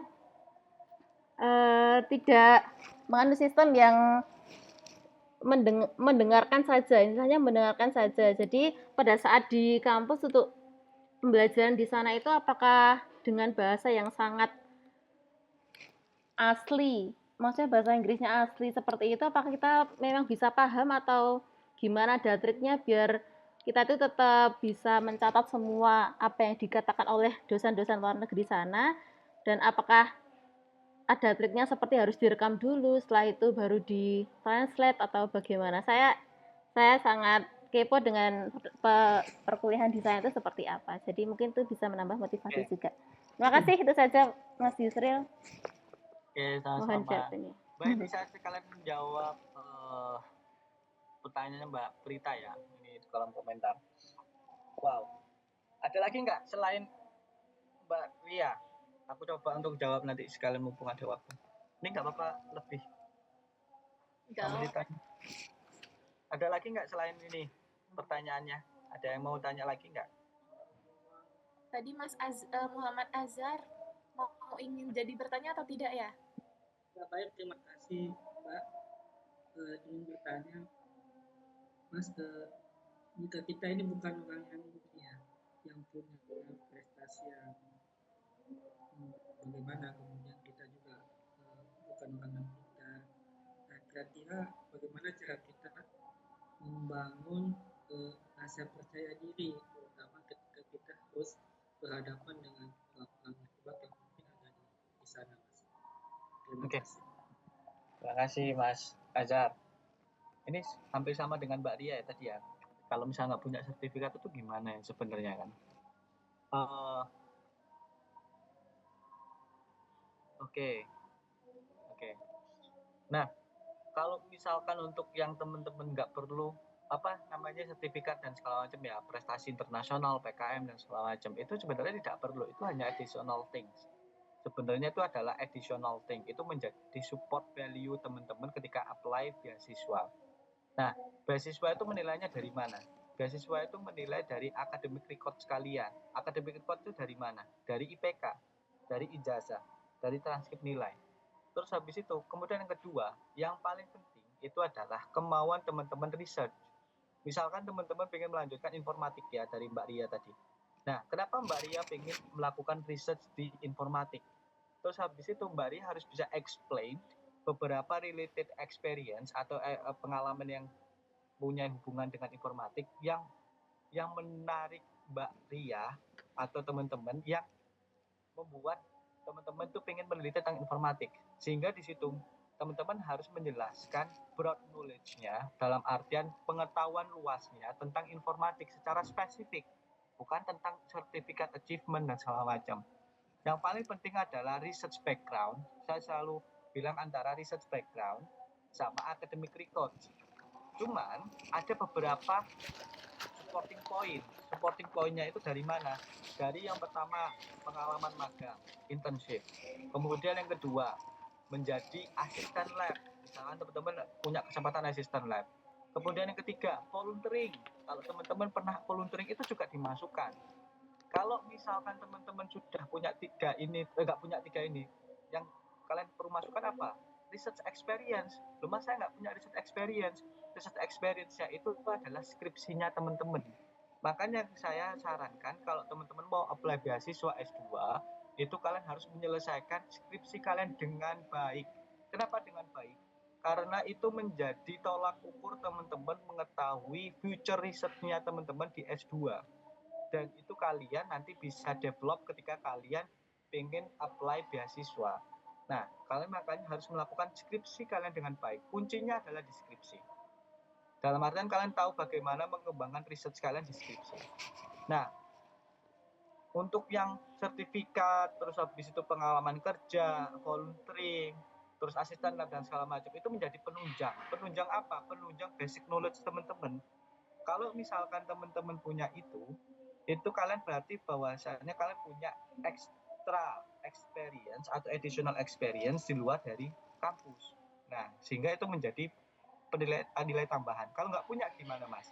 tidak menganut sistem yang mendengarkan saja, misalnya mendengarkan saja. Jadi pada saat di kampus untuk pembelajaran di sana itu apakah dengan bahasa yang sangat asli, maksudnya bahasa Inggrisnya asli seperti itu, apakah kita memang bisa paham atau gimana ada triknya biar kita itu tetap bisa mencatat semua apa yang dikatakan oleh dosen-dosen luar negeri sana, dan apakah ada triknya seperti harus direkam dulu, setelah itu baru di translate atau bagaimana. Saya sangat kepo dengan perkuliahan di sana itu seperti apa. Jadi mungkin itu bisa menambah motivasi juga. Terima kasih, itu saja Mas Yusril. Oke, sama-sama. Baik, bisa sekalian menjawab pertanyaannya Mbak Prita ya, ini di kolom komentar. Wow, ada lagi nggak selain Mbak Ria? Aku coba untuk jawab nanti sekalian mumpung ada waktu. Ini nggak apa-apa lebih. Ada lagi nggak selain ini pertanyaannya? Ada yang mau tanya lagi nggak? Tadi Mas Muhammad Azhar mau ingin jadi bertanya atau tidak ya? Baik, terima kasih Mbak. Ingin bertanya, Mas, jika kita ini bukan orang yang punya prestasi yang bagaimana, kemudian kita juga bukan orang yang pintar, kira-kira bagaimana cara kita membangun rasa percaya diri, terutama ketika kita harus berhadapan dengan orang-orang hebat yang mungkin ada di sana, Mas. Terima kasih. Terima kasih, Mas Azhar. Ini hampir sama dengan Mbak Ria ya tadi ya. Kalau misalnya nggak punya sertifikat itu gimana ya sebenarnya kan? Oke. Nah, kalau misalkan untuk yang teman-teman nggak perlu sertifikat dan segala macam ya, prestasi internasional, PKM dan segala macam, itu sebenarnya tidak perlu, itu hanya additional things. Sebenarnya itu adalah additional thing, itu menjadi support value teman-teman ketika apply beasiswa. Nah, beasiswa itu menilainya dari mana? Beasiswa itu menilai dari academic record sekalian. Academic record itu dari mana? Dari IPK, dari ijazah, dari transkrip nilai. Terus habis itu, kemudian yang kedua, yang paling penting itu adalah kemauan teman-teman research. Misalkan teman-teman pengen melanjutkan informatik ya dari Mbak Ria tadi. Nah, kenapa Mbak Ria pengen melakukan research di informatik? Terus habis itu Mbak Ria harus bisa explain beberapa related experience atau pengalaman yang punya hubungan dengan informatik yang menarik Mbak Ria atau teman-teman yang membuat teman-teman tuh pengen meneliti tentang informatik. Sehingga di situ teman-teman harus menjelaskan broad knowledge-nya dalam artian pengetahuan luasnya tentang informatik secara spesifik, bukan tentang sertifikat achievement dan segala macam. Yang paling penting adalah research background. Saya selalu bilang antara research background sama academic record. Cuman ada beberapa supporting point. Supporting point-nya itu dari mana? Dari yang pertama, pengalaman magang, internship. Kemudian yang kedua, menjadi asisten lab. Misalkan teman-teman punya kesempatan asisten lab. Kemudian yang ketiga, volunteering. Kalau teman-teman pernah volunteering itu juga dimasukkan. Kalau misalkan teman-teman sudah punya nggak punya tiga ini, yang kalian perlu masukkan apa? Research experience. Mas saya nggak punya research experience. Research experience-nya itu adalah skripsinya teman-teman. Makanya saya sarankan kalau teman-teman mau apply beasiswa S2, itu kalian harus menyelesaikan skripsi kalian dengan baik. Kenapa dengan baik? Karena itu menjadi tolak ukur teman-teman mengetahui future research-nya teman-teman di S2. Dan itu kalian nanti bisa develop ketika kalian pengen apply beasiswa. Nah, kalian makanya harus melakukan skripsi kalian dengan baik. Kuncinya adalah di skripsi. Dalam artian kalian tahu bagaimana mengembangkan research kalian di skripsi. Nah, untuk yang sertifikat, terus habis itu pengalaman kerja, volunteering, terus asisten lab dan segala macam, itu menjadi penunjang. Penunjang apa? Penunjang basic knowledge teman-teman. Kalau misalkan teman-teman punya itu kalian berarti bahwasanya kalian punya extra experience atau additional experience di luar dari kampus. Nah, sehingga itu menjadi nilai tambahan. Kalau nggak punya gimana, Mas?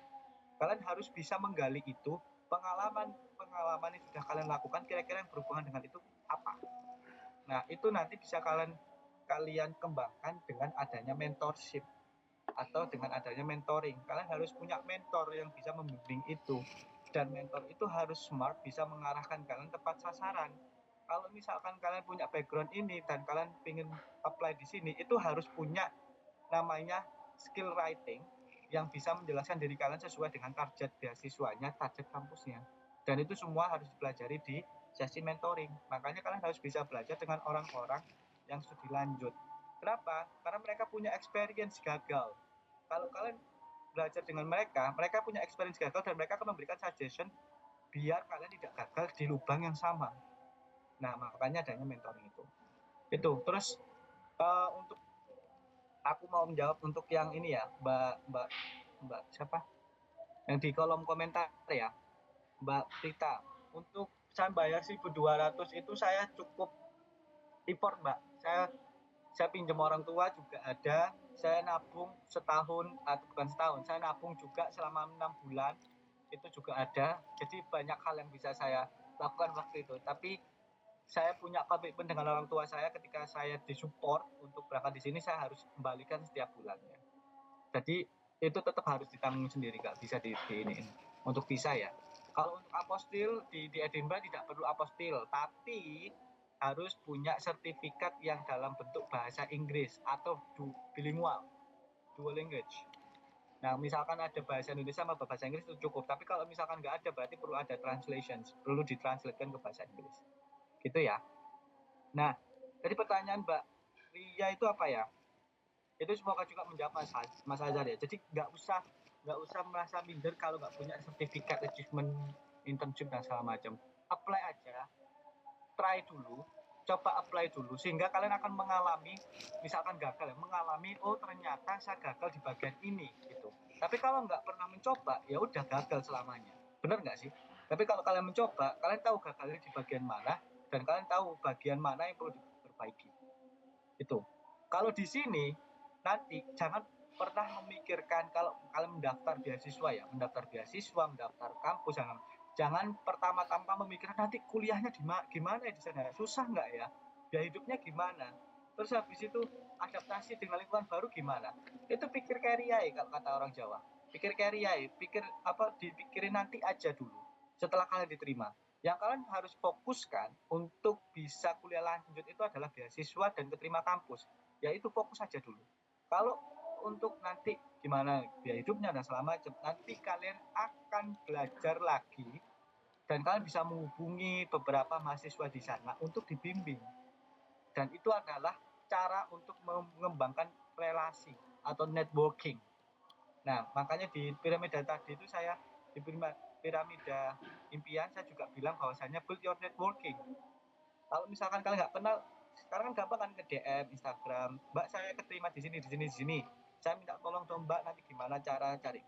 Kalian harus bisa menggali itu, pengalaman yang sudah kalian lakukan kira-kira yang berhubungan dengan itu apa. Nah, itu nanti bisa kalian kembangkan dengan adanya mentorship atau dengan adanya mentoring. Kalian harus punya mentor yang bisa membimbing itu. Dan mentor itu harus smart, bisa mengarahkan kalian tepat sasaran. Kalau misalkan kalian punya background ini dan kalian ingin apply di sini, itu harus punya namanya skill writing yang bisa menjelaskan diri kalian sesuai dengan target beasiswanya, target kampusnya. Dan itu semua harus dipelajari di sesi mentoring. Makanya kalian harus bisa belajar dengan orang-orang yang studi lanjut. Kenapa? Karena mereka punya experience gagal. Kalau kalian belajar dengan mereka punya experience gagal dan mereka akan memberikan suggestion biar kalian tidak gagal di lubang yang sama. Nah, makanya adanya mentoring itu. Terus untuk aku mau menjawab untuk yang ini ya, Mbak siapa? Yang di kolom komentar ya, Mbak Prita. Untuk saya bayar 1.200 itu saya cukup effort, Mbak. Saya pinjam orang tua juga ada, saya nabung setahun atau bukan setahun, saya nabung juga selama 6 bulan itu juga ada. Jadi banyak hal yang bisa saya lakukan waktu itu. Tapi saya punya komitmen dengan orang tua saya ketika saya disupport untuk berangkat di sini, saya harus kembalikan setiap bulannya. Jadi itu tetap harus ditanggung sendiri, nggak bisa di ini untuk visa ya. Kalau untuk apostil di Edinburgh tidak perlu apostil, tapi harus punya sertifikat yang dalam bentuk bahasa Inggris atau bilingual. dual language. Nah, misalkan ada bahasa Indonesia sama bahasa Inggris itu cukup. Tapi kalau misalkan nggak ada, berarti perlu ada translation, perlu ditranslatekan ke bahasa Inggris. Gitu ya. Nah, jadi pertanyaan Mbak Ria itu apa ya? Itu semoga juga menjawab Mas Azhar ya. Jadi nggak usah merasa minder kalau nggak punya sertifikat achievement internship dan segala macam. Apply aja, try dulu, coba apply dulu, sehingga kalian akan mengalami, misalkan gagal ya, mengalami oh ternyata saya gagal di bagian ini gitu. Tapi kalau nggak pernah mencoba, ya udah gagal selamanya. Bener nggak sih? Tapi kalau kalian mencoba, kalian tahu gagalnya di bagian mana, dan kalian tahu bagian mana yang perlu diperbaiki. Itu. Kalau di sini nanti jangan pernah memikirkan kalau kalian mendaftar beasiswa ya, mendaftar kampus, jangan pertama-tama memikirkan nanti kuliahnya gimana ya di sana, susah nggak ya, biaya hidupnya gimana, terus habis itu adaptasi dengan lingkungan baru gimana. Itu pikir keriai kalau kata orang Jawa, pikir keriai, dipikirin nanti aja dulu setelah kalian diterima. Yang kalian harus fokuskan untuk bisa kuliah lanjut itu adalah beasiswa dan keterima kampus. Ya itu fokus aja dulu. Kalau untuk nanti gimana biaya hidupnya dan segala macam, nanti kalian akan belajar lagi dan kalian bisa menghubungi beberapa mahasiswa di sana untuk dibimbing. Dan itu adalah cara untuk mengembangkan relasi atau networking. Nah, makanya di piramida tadi itu saya di piramida impian saya juga bilang bahwasanya build your networking. Kalau misalkan kalian nggak kenal, sekarang kan gampang kan ke DM Instagram, Mbak saya keterima di sini. Saya minta tolong dong Mbak, nanti gimana cara cari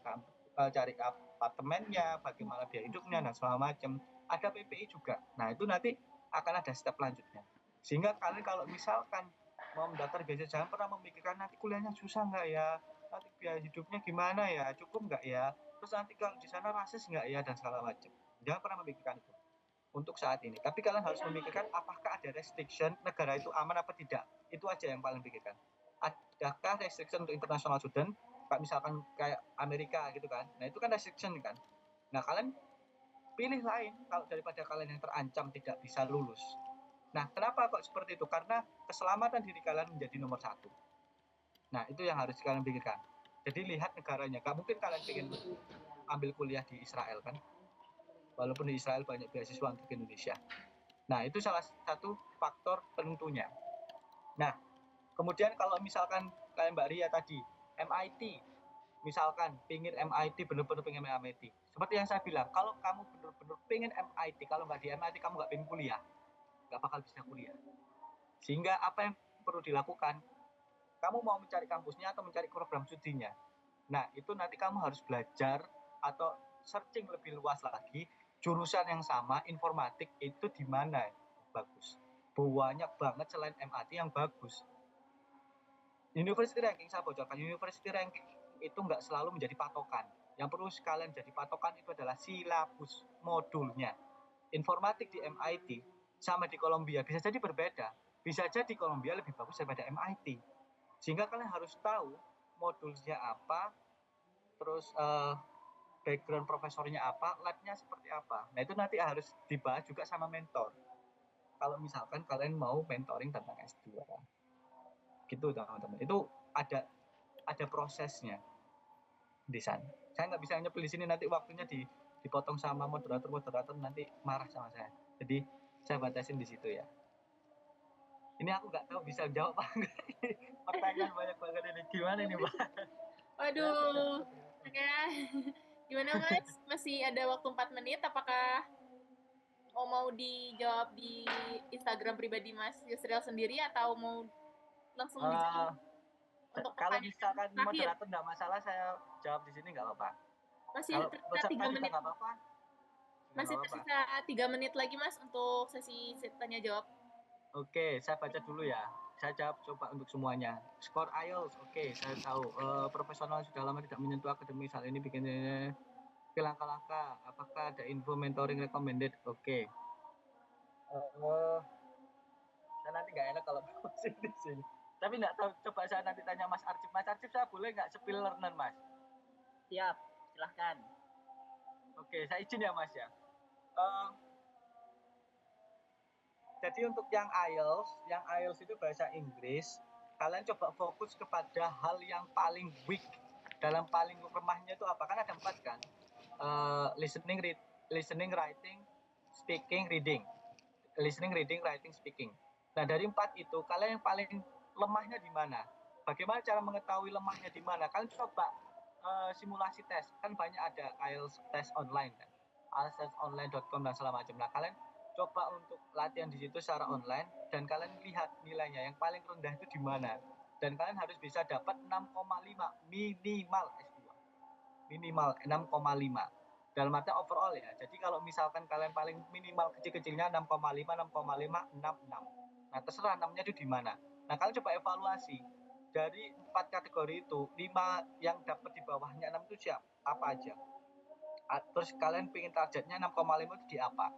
apartemennya, bagaimana biaya hidupnya dan segala macam. Ada PPI juga. Nah itu nanti akan ada step lanjutnya. Sehingga kalian kalau misalkan mau mendaftar beasiswa jangan pernah memikirkan nanti kuliahnya susah nggak ya, nanti biaya hidupnya gimana ya, cukup nggak ya, terus nanti kalau di sana rasis nggak ya dan segala macam. Jangan pernah memikirkan itu untuk saat ini. Tapi kalian harus memikirkan apakah ada restriction negara itu aman apa tidak. Itu aja yang paling pikirkan. Adakah restriction untuk international student? Kayak misalkan kayak Amerika gitu kan. Nah itu kan restriction kan. Nah kalian pilih lain kalau daripada kalian yang terancam tidak bisa lulus. Nah kenapa kok seperti itu? Karena keselamatan diri kalian menjadi nomor satu. Nah itu yang harus kalian pikirkan. Jadi lihat negaranya. Gak mungkin kalian ingin ambil kuliah di Israel kan. Walaupun di Israel banyak beasiswa untuk Indonesia. Nah, itu salah satu faktor penentunya. Nah, kemudian kalau misalkan kayak Mbak Ria tadi, MIT, misalkan pingin MIT, benar-benar pengen MIT. Seperti yang saya bilang, kalau kamu benar-benar pengen MIT, kalau nggak di MIT, kamu nggak pengen kuliah. Nggak bakal bisa kuliah. Sehingga apa yang perlu dilakukan? Kamu mau mencari kampusnya atau mencari program studinya? Nah, itu nanti kamu harus belajar atau searching lebih luas lagi, jurusan yang sama, informatik itu di mana bagus. Banyak banget selain MIT yang bagus. University ranking, saya bocorkan, university ranking itu nggak selalu menjadi patokan. Yang perlu sekalian jadi patokan itu adalah silabus modulnya. Informatik di MIT sama di Columbia bisa jadi berbeda. Bisa jadi Columbia lebih bagus daripada MIT. Sehingga kalian harus tahu modulnya apa, terus background profesornya apa, labnya seperti apa. Nah itu nanti harus dibahas juga sama mentor. Kalau misalkan kalian mau mentoring tentang S2, gitu teman-teman. Itu ada prosesnya di sana. Saya nggak bisa nyepil di sini, nanti waktunya dipotong sama moderator nanti marah sama saya. Jadi saya batasin di situ ya. Ini aku nggak tahu bisa jawab apa enggak. Pertanyaan banyak banget ini. Gimana nih, Mbak? Waduh. Oke. Gimana Mas? Masih ada waktu 4 menit. Apakah mau dijawab di Instagram pribadi Mas Yusril sendiri atau mau langsung dijawab untuk kalau misalkan terakhir? Moderator nggak masalah, saya jawab di sini nggak apa-apa. Masih tersisa 3 menit. Nggak apa-apa. Masih tersisa 3 menit lagi Mas untuk sesi tanya jawab. Oke, saya baca dulu ya. Saya jawab coba untuk semuanya. Skor IELTS, oke, saya tahu. Profesional sudah lama tidak menyentuh akademis, hal ini bikinnya langkah-langkah. Apakah ada info mentoring recommended? Oke. Saya nanti nggak enak kalau posting di sini. Tapi nggak tahu, coba saya nanti tanya Mas Arcip. Mas Arcip, saya boleh nggak spill learner, Mas? Siap, silahkan. Oke, saya izin ya, Mas ya. Jadi untuk yang IELTS itu bahasa Inggris, kalian coba fokus kepada hal yang paling weak, dalam paling lemahnya itu apa? Kan ada 4 kan, listening, writing, speaking, reading. Listening, reading, writing, speaking. Nah, dari 4 itu kalian yang paling lemahnya di mana? Bagaimana cara mengetahui lemahnya di mana? Kalian coba simulasi tes, kan banyak ada IELTS tes online kan, IELTSonline.com dan segala macam. Nah, kalian coba untuk latihan di situ secara online dan kalian lihat nilainya yang paling rendah itu di mana. Dan kalian harus bisa dapat 6,5 minimal S2. Minimal 6,5. Dalam arti overall ya. Jadi kalau misalkan kalian paling minimal kecil-kecilnya 6,5, 6,5, 66. Nah, terserah 6-nya itu di mana. Nah, kalian coba evaluasi. Dari 4 kategori itu, 5 yang dapat di bawahnya 6 itu apa aja. Terus kalian pengen targetnya 6,5 itu di apa.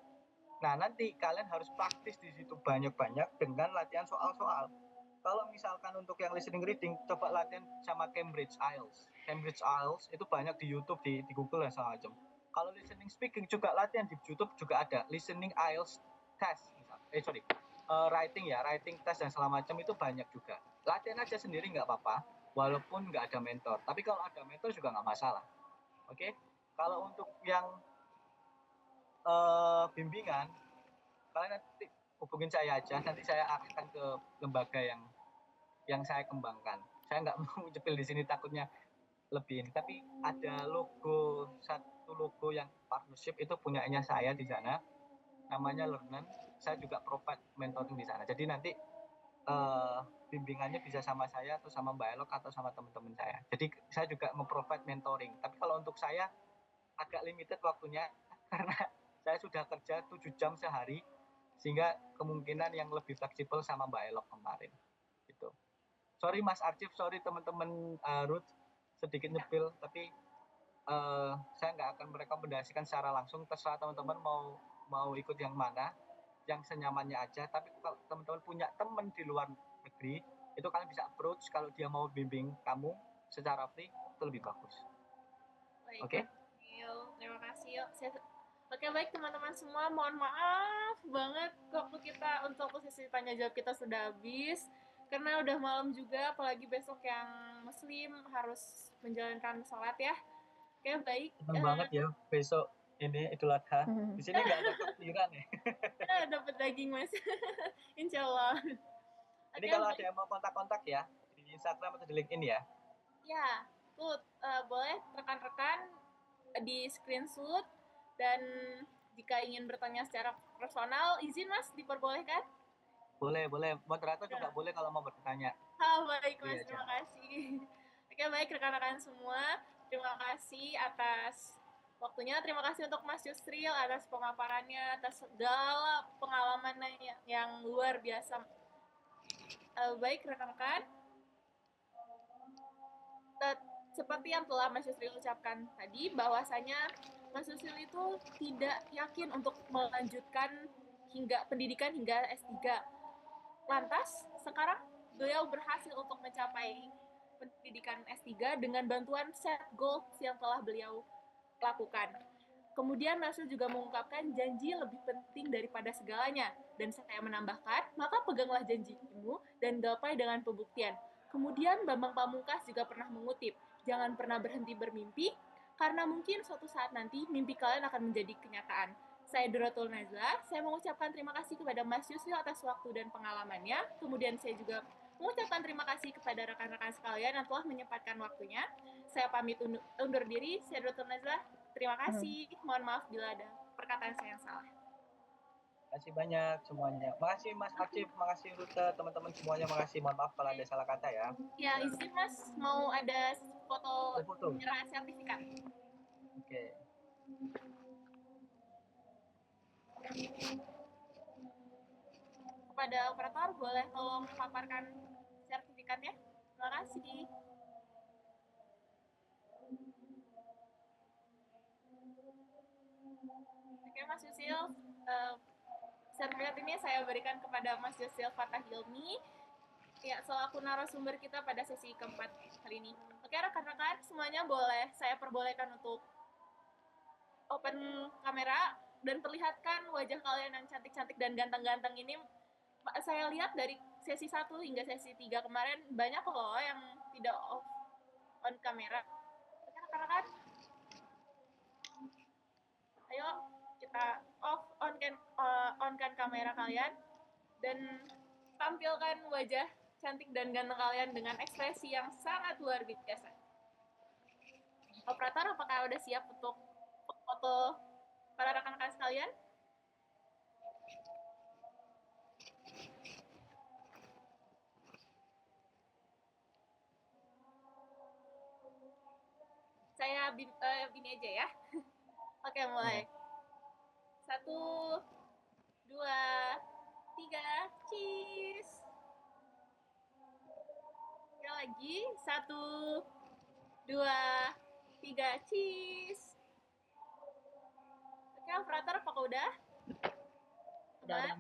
Nah, nanti kalian harus praktis di situ banyak-banyak dengan latihan soal-soal. Kalau misalkan untuk yang listening reading, coba latihan sama Cambridge IELTS. Cambridge IELTS itu banyak di YouTube, di Google dan segala macam. Kalau listening speaking juga latihan di YouTube juga ada. Listening IELTS test, writing test dan segala macam itu banyak juga. Latihan aja sendiri nggak apa-apa, walaupun nggak ada mentor. Tapi kalau ada mentor juga nggak masalah. Oke? Kalau untuk yang bimbingan, kalian nanti hubungin saya aja, nanti saya arahkan ke lembaga yang saya kembangkan. Saya nggak mau cepil di sini takutnya lebih ini, tapi ada satu logo yang partnership itu punyanya saya di sana, namanya Learn. Saya juga provide mentoring di sana. Jadi nanti bimbingannya bisa sama saya atau sama Mbak Elok atau sama teman-teman saya. Jadi saya juga memprovide mentoring. Tapi kalau untuk saya agak limited waktunya karena saya sudah kerja 7 jam sehari, sehingga kemungkinan yang lebih fleksibel sama Mbak Elok kemarin. Gitu. Sorry Mas Archif, sorry teman-teman Ruth, sedikit nyepil, tapi saya nggak akan merekomendasikan secara langsung. Terserah teman-teman mau ikut yang mana, yang senyamannya aja. Tapi kalau teman-teman punya teman di luar negeri, itu kalian bisa approach kalau dia mau bimbing kamu secara free, itu lebih bagus. Oke? Terima kasih. Oke, baik teman-teman semua, mohon maaf banget waktu kita untuk sesi tanya jawab kita sudah habis karena udah malam juga, apalagi besok yang muslim harus menjalankan sholat ya. Oke, baik. Senang banget ya besok ini Idul Adha. Di sini nggak ada takbiran ya. Dapat daging Mas. Insya Allah. Ini kalau ada yang mau kontak-kontak ya di Instagram atau di LinkedIn ya. Ya, tuh boleh rekan-rekan di screenshot, dan jika ingin bertanya secara personal, izin Mas diperbolehkan? Boleh. Moderator juga boleh kalau mau bertanya. Baik Mas, terima kasih. Oke, baik rekan-rekan semua, terima kasih atas waktunya. Terima kasih untuk Mas Yusril atas pemaparannya, atas segala pengalamannya yang luar biasa. Baik rekan-rekan, seperti yang telah Mas Yusril ucapkan tadi, bahwasanya Mas Yusril itu tidak yakin untuk melanjutkan pendidikan hingga S3. Lantas, sekarang beliau berhasil untuk mencapai pendidikan S3 dengan bantuan set goals yang telah beliau lakukan. Kemudian Mas Yusril juga mengungkapkan janji lebih penting daripada segalanya. Dan saya menambahkan, maka peganglah janjimu dan gapai dengan pembuktian. Kemudian Bambang Pamungkas juga pernah mengutip, jangan pernah berhenti bermimpi, karena mungkin suatu saat nanti mimpi kalian akan menjadi kenyataan. Saya Duratul Nazla, saya mengucapkan terima kasih kepada Mas Yusril atas waktu dan pengalamannya. Kemudian saya juga mengucapkan terima kasih kepada rekan-rekan sekalian yang telah menyempatkan waktunya. Saya pamit undur diri, saya Duratul Nazla. Terima kasih, mohon maaf bila ada perkataan saya yang salah. Terima kasih banyak semuanya. Makasih Mas Archif, makasih Rute, teman-teman semuanya, makasih. Mohon maaf kalau ada salah kata ya. Ya, izin Mas, mau ada foto penyerahan sertifikat. Oke. Kepada operator, boleh tolong paparkan sertifikatnya? Terima kasih. Oke, Mas Yusil, sertifikat ini saya berikan kepada Mas Yusil Fatah Hilmi, ya, selaku narasumber kita pada sesi keempat kali ini. Oke, rekan-rekan, semuanya boleh saya perbolehkan untuk open kamera dan perlihatkan wajah kalian yang cantik-cantik dan ganteng-ganteng ini. Saya lihat dari sesi 1 hingga sesi 3 kemarin banyak loh yang tidak off on kamera. Rekan-rekan, ayo kita on kan kamera kalian dan tampilkan wajah cantik dan ganteng kalian dengan ekspresi yang sangat luar biasa. Operator, apakah udah siap untuk foto para rekan-rekan sekalian? Saya ini aja ya. Oke, mulai. 1, 2, 3, cheese. Sekali lagi, 1, 2, 3, cheese. Oke, operator, apakah udah? Udah.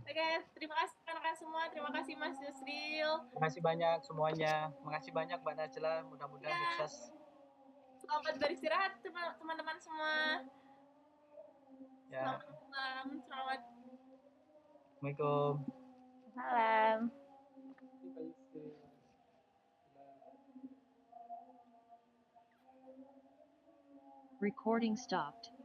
Oke, terima kasih rekan-rekan semua. Terima kasih Mas Yusril. Terima kasih banyak semuanya. Terima kasih banyak Mbak Najla. Mudah-mudahan sukses. Selamat beristirahat teman-teman semua. Ya. Selamat malam. Selamat. Assalamualaikum. Salam. Recording stopped.